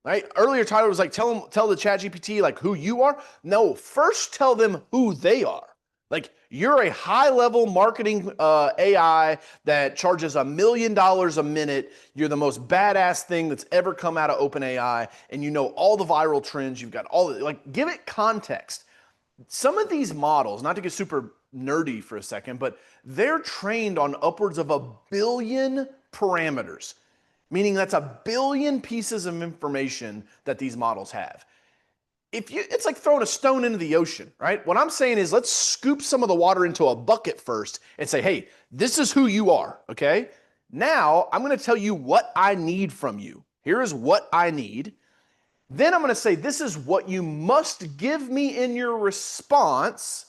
Right? Earlier, Tyler was like, tell the ChatGPT like who you are. No, first tell them who they are. Like you're a high-level marketing AI that charges $1 million a minute. You're the most badass thing that's ever come out of OpenAI, and you know all the viral trends. You've got all the like. Give it context. Some of these models, not to get super nerdy for a second, but they're trained on upwards of 1 billion parameters. Meaning that's 1 billion pieces of information that these models have. It's like throwing a stone into the ocean, right? What I'm saying is let's scoop some of the water into a bucket first and say, hey, this is who you are, okay? Now I'm going to tell you what I need from you. Here is what I need. Then I'm going to say, this is what you must give me in your response.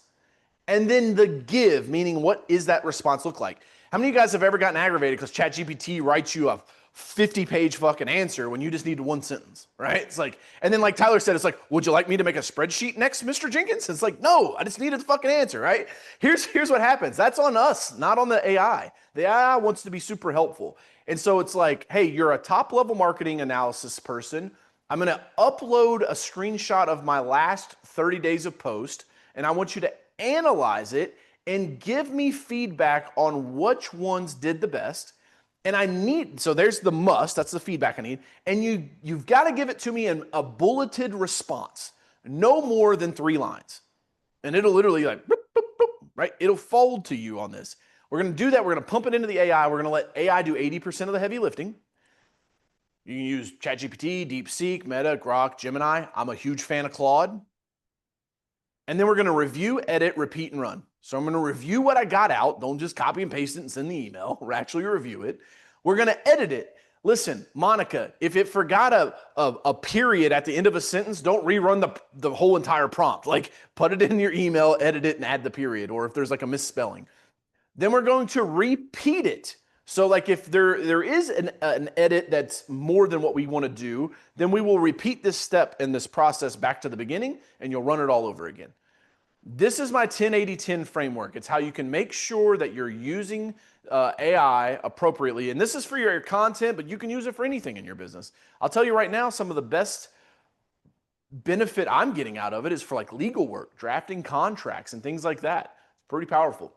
And then the give, meaning what is that response look like? How many of you guys have ever gotten aggravated because ChatGPT writes you a 50-page fucking answer when you just need 1 sentence, right? It's like, and then like Tyler said, it's like, would you like me to make a spreadsheet next, Mr. Jenkins? It's like, no, I just needed the fucking answer, right? Here's what happens. That's on us, not on the AI. The AI wants to be super helpful. And so it's like, hey, you're a top-level marketing analysis person. I'm going to upload a screenshot of my last 30 days of post, and I want you to analyze it and give me feedback on which ones did the best. And I need, so there's the must, that's the feedback I need. And you've got to give it to me in a bulleted response, no more than 3 lines. And it'll literally like, boop, boop, boop, right? It'll fold to you on this. We're going to do that. We're going to pump it into the AI. We're going to let AI do 80% of the heavy lifting. You can use ChatGPT, DeepSeek, Meta, Grok, Gemini. I'm a huge fan of Claude. And then we're going to review, edit, repeat, and run. So I'm going to review what I got out. Don't just copy and paste it and send the email. We're actually review it. We're going to edit it. Listen, Monica, if it forgot a period at the end of a sentence, don't rerun the whole entire prompt. Like put it in your email, edit it, and add the period. Or if there's like a misspelling. Then we're going to repeat it. So like if there is an edit that's more than what we want to do, then we will repeat this step in this process back to the beginning, and you'll run it all over again. This is my 10-80-10 framework. It's how you can make sure that you're using AI appropriately. And this is for your content, but you can use it for anything in your business. I'll tell you right now, some of the best benefit I'm getting out of it is for like legal work, drafting contracts and things like that. It's pretty powerful.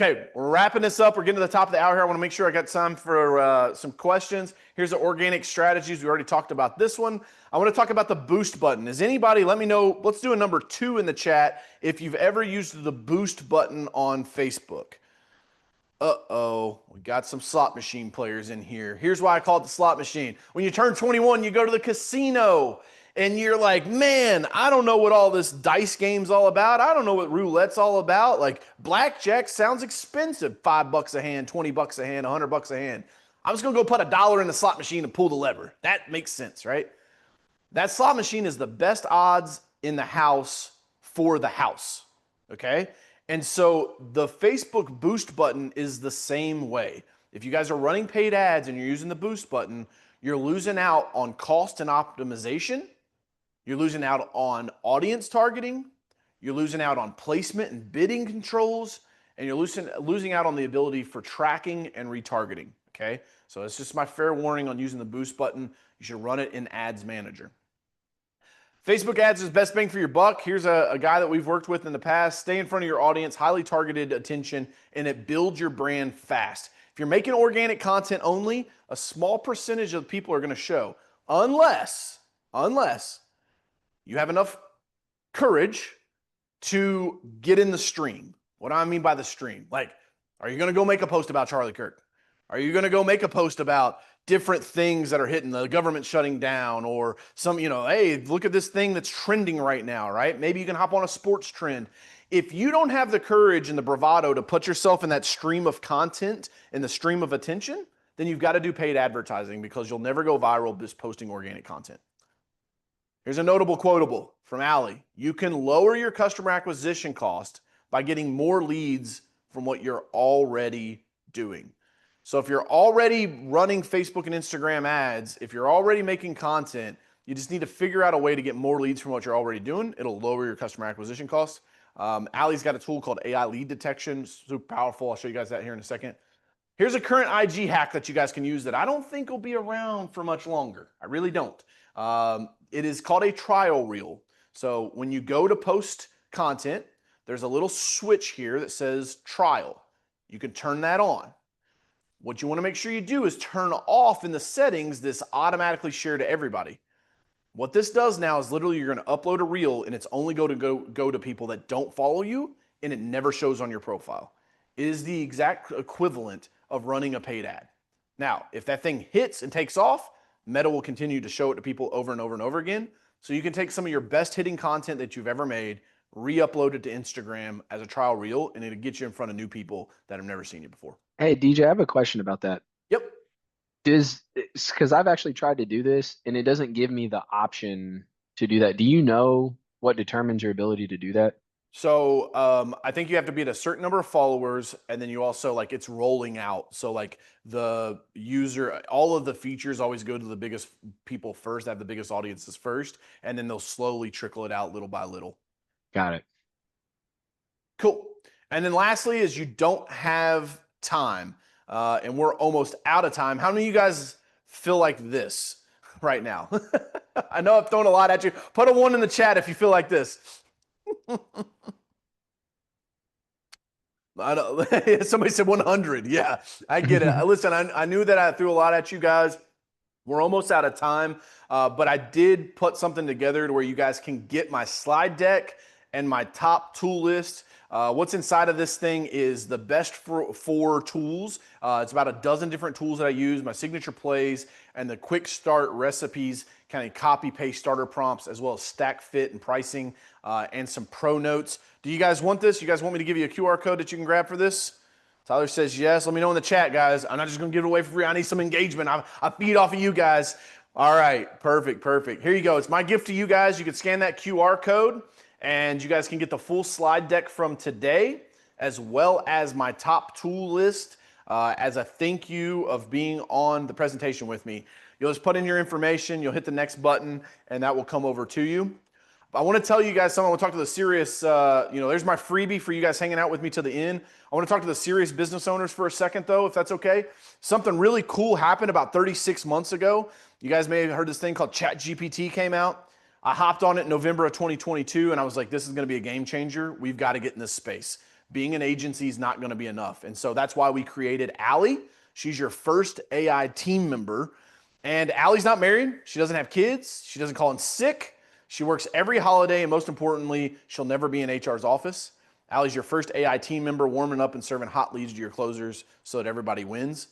Okay, we're wrapping this up. We're getting to the top of the hour here. I want to make sure I got time for some questions. Here's the organic strategies. We already talked about this one. I want to talk about the boost button. Is anybody, let me know, let's do a number 2 in the chat if you've ever used the boost button on Facebook. Uh-oh, we got some slot machine players in here. Here's why I call it the slot machine. When you turn 21, you go to the casino. And you're like, man, I don't know what all this dice game's all about. I don't know what roulette's all about. Like blackjack sounds expensive. $5 a hand, $20 a hand, $100 a hand. I'm just going to go put $1 in the slot machine and pull the lever. That makes sense, right? That slot machine is the best odds in the house for the house, okay? And so the Facebook boost button is the same way. If you guys are running paid ads and you're using the boost button, you're losing out on cost and optimization. You're losing out on audience targeting. You're losing out on placement and bidding controls. And you're losing out on the ability for tracking and retargeting, okay? So it's just my fair warning on using the boost button. You should run it in Ads Manager. Facebook ads is best bang for your buck. Here's a guy that we've worked with in the past. Stay in front of your audience, highly targeted attention, and it builds your brand fast. If you're making organic content only, a small percentage of people are going to show, unless you have enough courage to get in the stream. What do I mean by the stream? Like, are you going to go make a post about Charlie Kirk? Are you going to go make a post about different things that are hitting, the government shutting down, or some, hey, look at this thing that's trending right now, right? Maybe you can hop on a sports trend. If you don't have the courage and the bravado to put yourself in that stream of content, in the stream of attention, then you've got to do paid advertising, because you'll never go viral just posting organic content. Here's a notable quotable from Allie. You can lower your customer acquisition cost by getting more leads from what you're already doing. So if you're already running Facebook and Instagram ads, if you're already making content, you just need to figure out a way to get more leads from what you're already doing. It'll lower your customer acquisition costs. Allie's got a tool called AI lead detection. Super powerful. I'll show you guys that here in a second. Here's a current IG hack that you guys can use that I don't think will be around for much longer. I really don't. It is called a trial reel. So when you go to post content, there's a little switch here that says trial. You can turn that on. What you want to make sure you do is turn off in the settings this automatically share to everybody. What this does now is literally you're going to upload a reel, and it's only go to people that don't follow you, and it never shows on your profile. It is the exact equivalent of running a paid ad. Now, if that thing hits and takes off, Meta will continue to show it to people over and over and over again. So you can take some of your best hitting content that you've ever made, re-upload it to Instagram as a trial reel, and it'll get you in front of new people that have never seen you before. Hey, DJ, I have a question about that. Yep. Because I've actually tried to do this and it doesn't give me the option to do that. Do you know what determines your ability to do that? So I think you have to be at a certain number of followers, and then you also, like, it's rolling out. So like the user, all of the features always go to the biggest people first, have the biggest audiences first, and then they'll slowly trickle it out little by little. Got it. Cool. And then lastly is you don't have time, and we're almost out of time. How many of you guys feel like this right now? I know I've thrown a lot at you. Put a 1 in the chat if you feel like this. I know. Somebody said 100. Yeah, I get it. Listen, I knew that I threw a lot at you guys. We're almost out of time, but I did put something together to where you guys can get my slide deck and my top tool list. What's inside of this thing is the best four tools. It's about a dozen different tools that I use, my signature plays, and the quick start recipes, kind of copy paste starter prompts, as well as stack fit and pricing, and some pro notes. Do you guys want this? You guys want me to give you a QR code that you can grab for this? Tyler says yes. Let me know in the chat, guys. I'm not just going to give it away for free. I need some engagement. I feed off of you guys. All right, perfect. Here you go. It's my gift to you guys. You can scan that QR code, and you guys can get the full slide deck from today, as well as my top tool list as a thank you of being on the presentation with me. You'll just put in your information, you'll hit the next button, and that will come over to you. I want to tell you guys something. I want to talk to the serious, there's my freebie for you guys hanging out with me to the end. I want to talk to the serious business owners for a second, though, if that's okay. Something really cool happened about 36 months ago. You guys may have heard this thing called ChatGPT came out. I hopped on it in November of 2022, and I was like, this is going to be a game changer. We've got to get in this space. Being an agency is not going to be enough. And so that's why we created Allie. She's your first AI team member. And Allie's not married. She doesn't have kids. She doesn't call in sick. She works every holiday, and most importantly, she'll never be in HR's office. Allie's your first AI team member, warming up and serving hot leads to your closers so that everybody wins.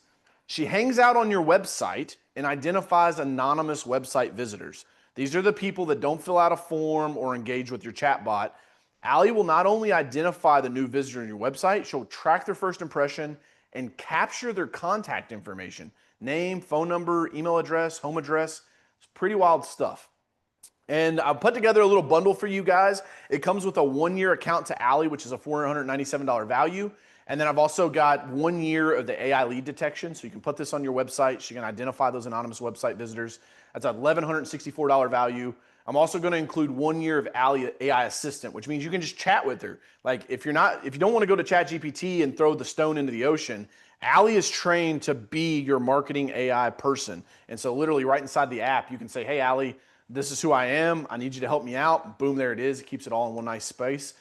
She hangs out on your website and identifies anonymous website visitors. These are the people that don't fill out a form or engage with your chatbot. Allie will not only identify the new visitor on your website, she'll track their first impression and capture their contact information. Name, phone number, email address, home address. It's pretty wild stuff. And I put together a little bundle for you guys. It comes with a 1-year account to Allie, which is a $497 value. And then I've also got 1 year of the AI lead detection. So you can put this on your website. She can identify those anonymous website visitors. That's a $1,164 value. I'm also going to include 1 year of Allie AI Assistant, which means you can just chat with her. Like if you don't want to go to ChatGPT and throw the stone into the ocean, Allie is trained to be your marketing AI person. And so literally right inside the app, you can say, hey, Allie, this is who I am. I need you to help me out. Boom, there it is. It keeps it all in one nice space.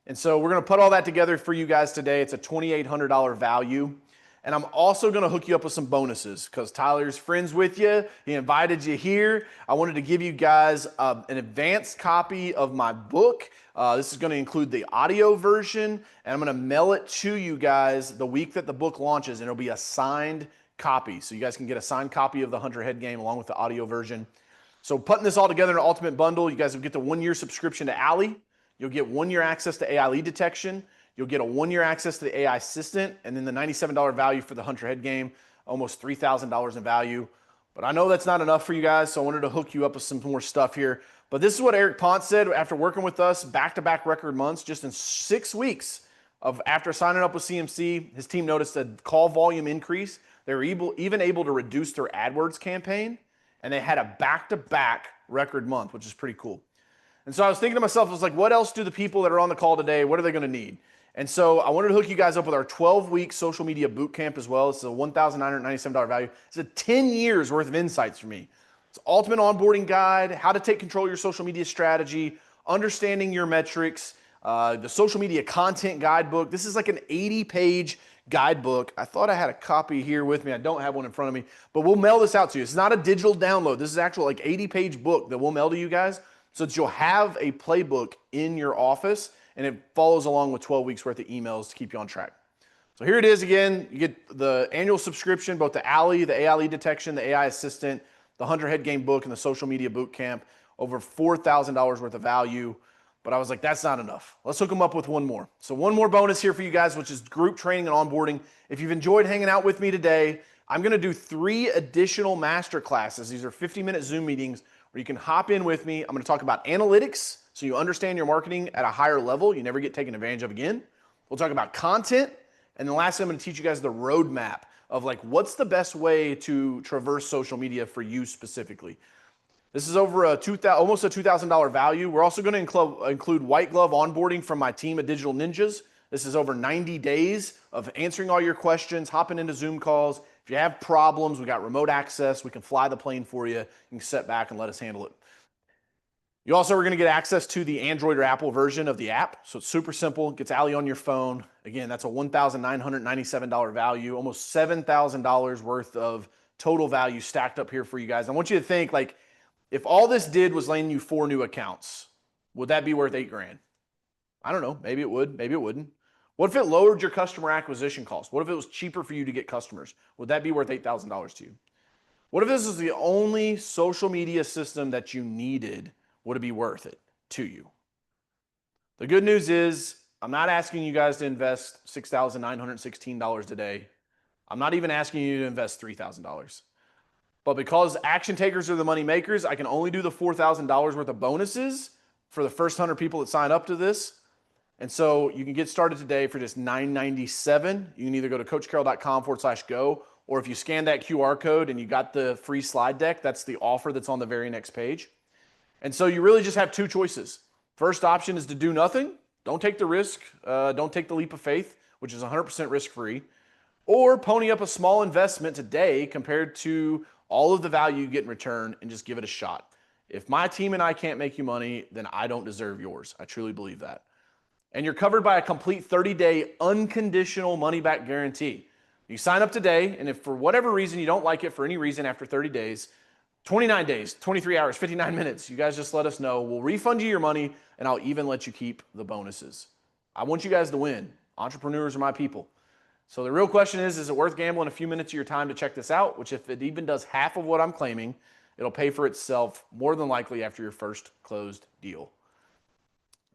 And so we're going to put all that together for you guys today. It's a $2,800 value. And I'm also going to hook you up with some bonuses because Tyler's friends with you. He invited you here. I wanted to give you guys an advanced copy of my book. This is going to include the audio version, and I'm going to mail it to you guys the week that the book launches, and it'll be a signed copy. So you guys can get a signed copy of the Hunter Head Game along with the audio version. So putting this all together in an ultimate bundle, you guys will get the 1-year subscription to Alley. You'll get 1-year access to AI lead detection. You'll get a 1-year access to the AI assistant, and then the $97 value for the Hunter Head Game, almost $3,000 in value. But I know that's not enough for you guys, so I wanted to hook you up with some more stuff here. But this is what Eric Ponce said after working with us back-to-back record months, just in 6 weeks of after signing up with CMC. His team noticed a call volume increase. They were even able to reduce their AdWords campaign, and they had a back-to-back record month, which is pretty cool. And so I was thinking to myself, I was like, what else do the people that are on the call today, what are they going to need? And so I wanted to hook you guys up with our 12-week social media boot camp as well. It's a $1,997 value. It's a 10 years worth of insights for me. It's ultimate onboarding guide, how to take control of your social media strategy, understanding your metrics, the social media content guidebook. This is like an 80-page guidebook. I thought I had a copy here with me. I don't have one in front of me, but we'll mail this out to you. It's not a digital download. This is actual like 80-page book that we'll mail to you guys so that you'll have a playbook in your office, and it follows along with 12 weeks worth of emails to keep you on track. So here it is again. You get the annual subscription, both the Alley, the AI lead detection, the AI assistant, the Hunter Head Game book, and the social media boot camp, over $4,000 worth of value. But I was like, that's not enough. Let's hook them up with one more. So one more bonus here for you guys, which is group training and onboarding. If you've enjoyed hanging out with me today, I'm going to do 3 additional master classes. These are 50-minute Zoom meetings where you can hop in with me. I'm going to talk about analytics, so you understand your marketing at a higher level. You never get taken advantage of again. We'll talk about content. And then lastly, I'm going to teach you guys the roadmap of like what's the best way to traverse social media for you specifically. This is over almost a $2,000 value. We're also going to include white glove onboarding from my team at Digital Ninjas. This is over 90 days of answering all your questions, hopping into Zoom calls. If you have problems, we got remote access. We can fly the plane for you. You can sit back and let us handle it. You also are going to get access to the Android or Apple version of the app. So it's super simple. It gets Alley on your phone. Again, that's a $1,997 value, almost $7,000 worth of total value stacked up here for you guys. I want you to think like, if all this did was land you 4 new accounts, would that be worth $8,000? I don't know. Maybe it would. Maybe it wouldn't. What if it lowered your customer acquisition cost? What if it was cheaper for you to get customers? Would that be worth $8,000 to you? What if this is the only social media system that you needed? Would it be worth it to you? The good news is I'm not asking you guys to invest $6,916 today. I'm not even asking you to invest $3,000. But because action takers are the money makers, I can only do the $4,000 worth of bonuses for the first 100 people that sign up to this. And so you can get started today for just $997. You can either go to coachcarroll.com/go, or if you scan that QR code and you got the free slide deck, that's the offer that's on the very next page. And so you really just have 2 choices. First option is to do nothing. Don't take the risk. Don't take the leap of faith, which is 100% risk-free. Or pony up a small investment today compared to all of the value you get in return and just give it a shot. If my team and I can't make you money, then I don't deserve yours. I truly believe that. And you're covered by a complete 30-day unconditional money-back guarantee. You sign up today, and if for whatever reason you don't like it for any reason after 30 days, 29 days, 23 hours, 59 minutes, you guys just let us know. We'll refund you your money, and I'll even let you keep the bonuses. I want you guys to win. Entrepreneurs are my people. So the real question is it worth gambling a few minutes of your time to check this out? Which if it even does half of what I'm claiming, it'll pay for itself more than likely after your first closed deal.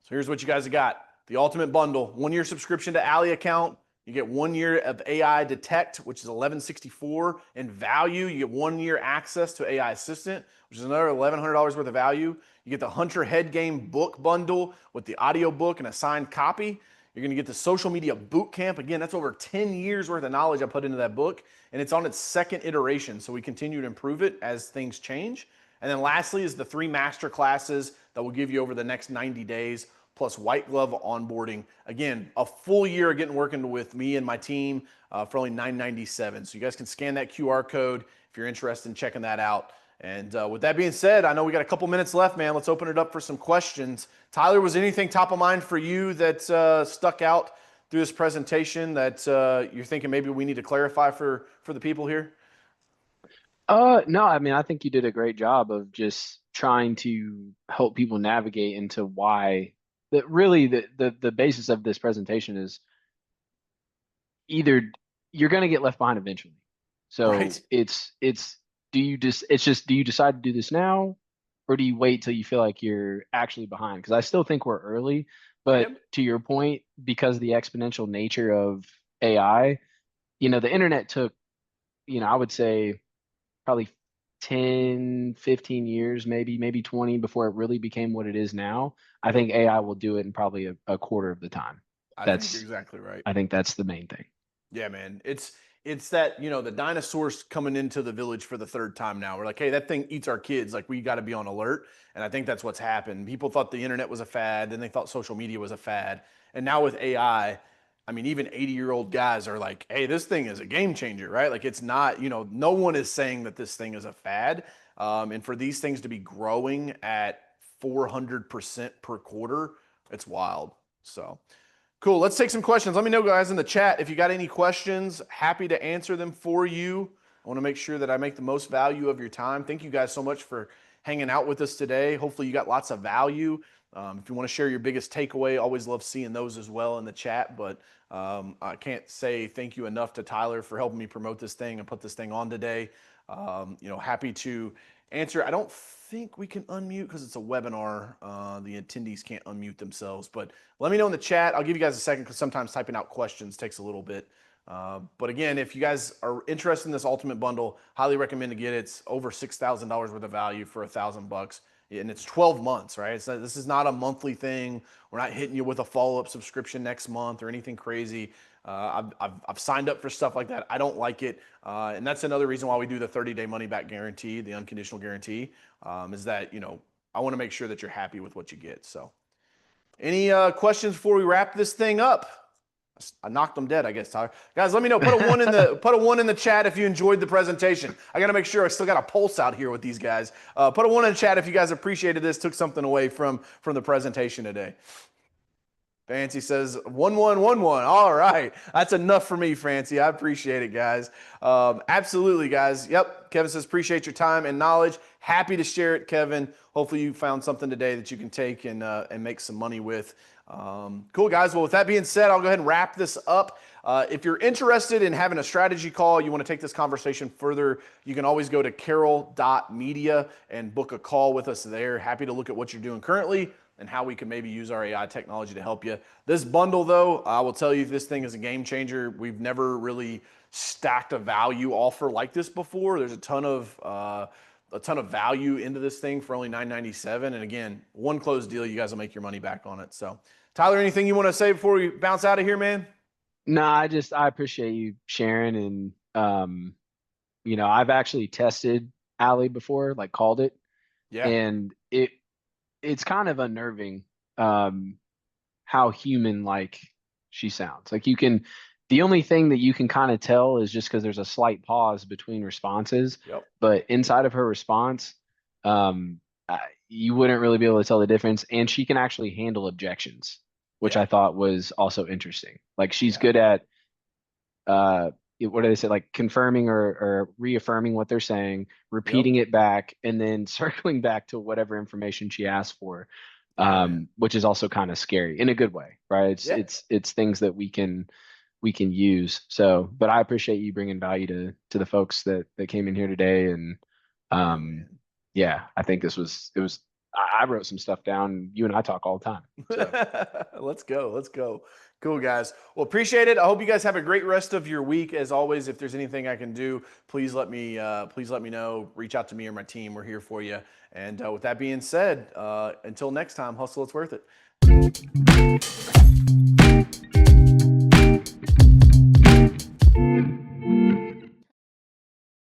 So here's what you guys have got. The ultimate bundle, 1-year subscription to Alley account. You get 1 year of AI Detect, which is $1,164 in value. You get 1 year access to AI Assistant, which is another $1,100 worth of value. You get the Hunter Head Game book bundle with the audio book and a signed copy. You're going to get the social media boot camp. Again, that's over 10 years worth of knowledge I put into that book, and it's on its 2nd iteration. So we continue to improve it as things change. And then lastly is the 3 master classes that we'll give you over the next 90 days, plus white glove onboarding. Again, a full year of getting working with me and my team for only $997. So you guys can scan that QR code if you're interested in checking that out. And with that being said, I know we got a couple minutes left, man. Let's open it up for some questions. Tyler, was anything top of mind for you that stuck out through this presentation that you're thinking maybe we need to clarify for the people here? No, I mean, I think you did a great job of just trying to help people navigate into why that really the basis of this presentation is either you're going to get left behind eventually. So Right. it's do you just it's just do you decide to do this now or do you wait till you feel like you're actually behind? Because I still think we're early, but Yep. to your point, because of the exponential nature of AI, the internet took, I would say probably 10, 15 years, maybe 20 before it really became what it is now. I Yep. think AI will do it in probably a quarter of the time. I think you're That's exactly right. I think that's the main thing. Yeah, man. It's that, the dinosaurs coming into the village for the third time now. We're like, hey, that thing eats our kids. Like, we got to be on alert. And I think that's what's happened. People thought the internet was a fad, then they thought social media was a fad. And now with I mean, even 80-year-old guys are like, hey, this thing is a game changer, right? Like, it's not, no one is saying that this thing is a fad. And for these things to be growing at 400% per quarter, it's wild. So. Cool. Let's take some questions. Let me know, guys, in the chat if you got any questions. Happy to answer them for you. I want to make sure that I make the most value of your time. Thank you guys so much for hanging out with us today. Hopefully, you got lots of value. If you want to share your biggest takeaway, always love seeing those as well in the chat. But I can't say thank you enough to Tyler for helping me promote this thing and put this thing on today. Happy to answer. I don't think we can unmute because it's a webinar. The attendees can't unmute themselves, but let me know in the chat. I'll give you guys a second because sometimes typing out questions takes a little bit. But again, if you guys are interested in this ultimate bundle, highly recommend to get it. It's over $6,000 worth of value for $1,000. And it's 12 months, right? This is not a monthly thing. We're not hitting you with a follow-up subscription next month or anything crazy. I've signed up for stuff like that. I don't like it. And that's another reason why we do the 30-day money-back guarantee, the unconditional guarantee, is that, I want to make sure that you're happy with what you get. So any questions before we wrap this thing up? I knocked them dead, I guess, Tyler. Guys, let me know. Put a one in the chat if you enjoyed the presentation. I got to make sure I still got a pulse out here with these guys. Put a one in the chat if you guys appreciated this, took something away from the presentation today. Fancy says 1111. All right. That's enough for me, Fancy. I appreciate it, guys. Absolutely, guys. Yep. Kevin says, appreciate your time and knowledge. Happy to share it, Kevin. Hopefully you found something today that you can take and make some money with. Cool, guys. Well, with that being said, I'll go ahead and wrap this up. If you're interested in having a strategy call, you want to take this conversation further, you can always go to carroll.media and book a call with us there. Happy to look at what you're doing currently and how we can maybe use our AI technology to help you. This bundle, though, I will tell you, this thing is a game changer. We've never really stacked a value offer like this before. There's a ton of value into this thing for only $997. And again, one closed deal, you guys will make your money back on it. So, Tyler, anything you want to say before we bounce out of here, man? No, I appreciate you sharing, and I've actually tested Allie before, like called it, Yeah. and it's kind of unnerving how human like she sounds. Like the only thing that you can kind of tell is just because there's a slight pause between responses, Yep. but inside of her response, you wouldn't really be able to tell the difference. And she can actually handle objections, which Yeah. I thought was also interesting. Like she's Yeah. good at what do they say, like confirming or reaffirming what they're saying, repeating it back, and then circling back to whatever information she asked for, Yeah, which is also kind of scary in a good way, right? Yeah. It's things that we can use. So, but I appreciate you bringing value to the folks that came in here today, and yeah, I think it was. I wrote some stuff down. You and I talk all the time. So. Let's go. Cool, guys. Well, appreciate it. I hope you guys have a great rest of your week. As always, if there's anything I can do, please let me know. Reach out to me or my team. We're here for you. And with that being said, until next time, hustle, it's worth it.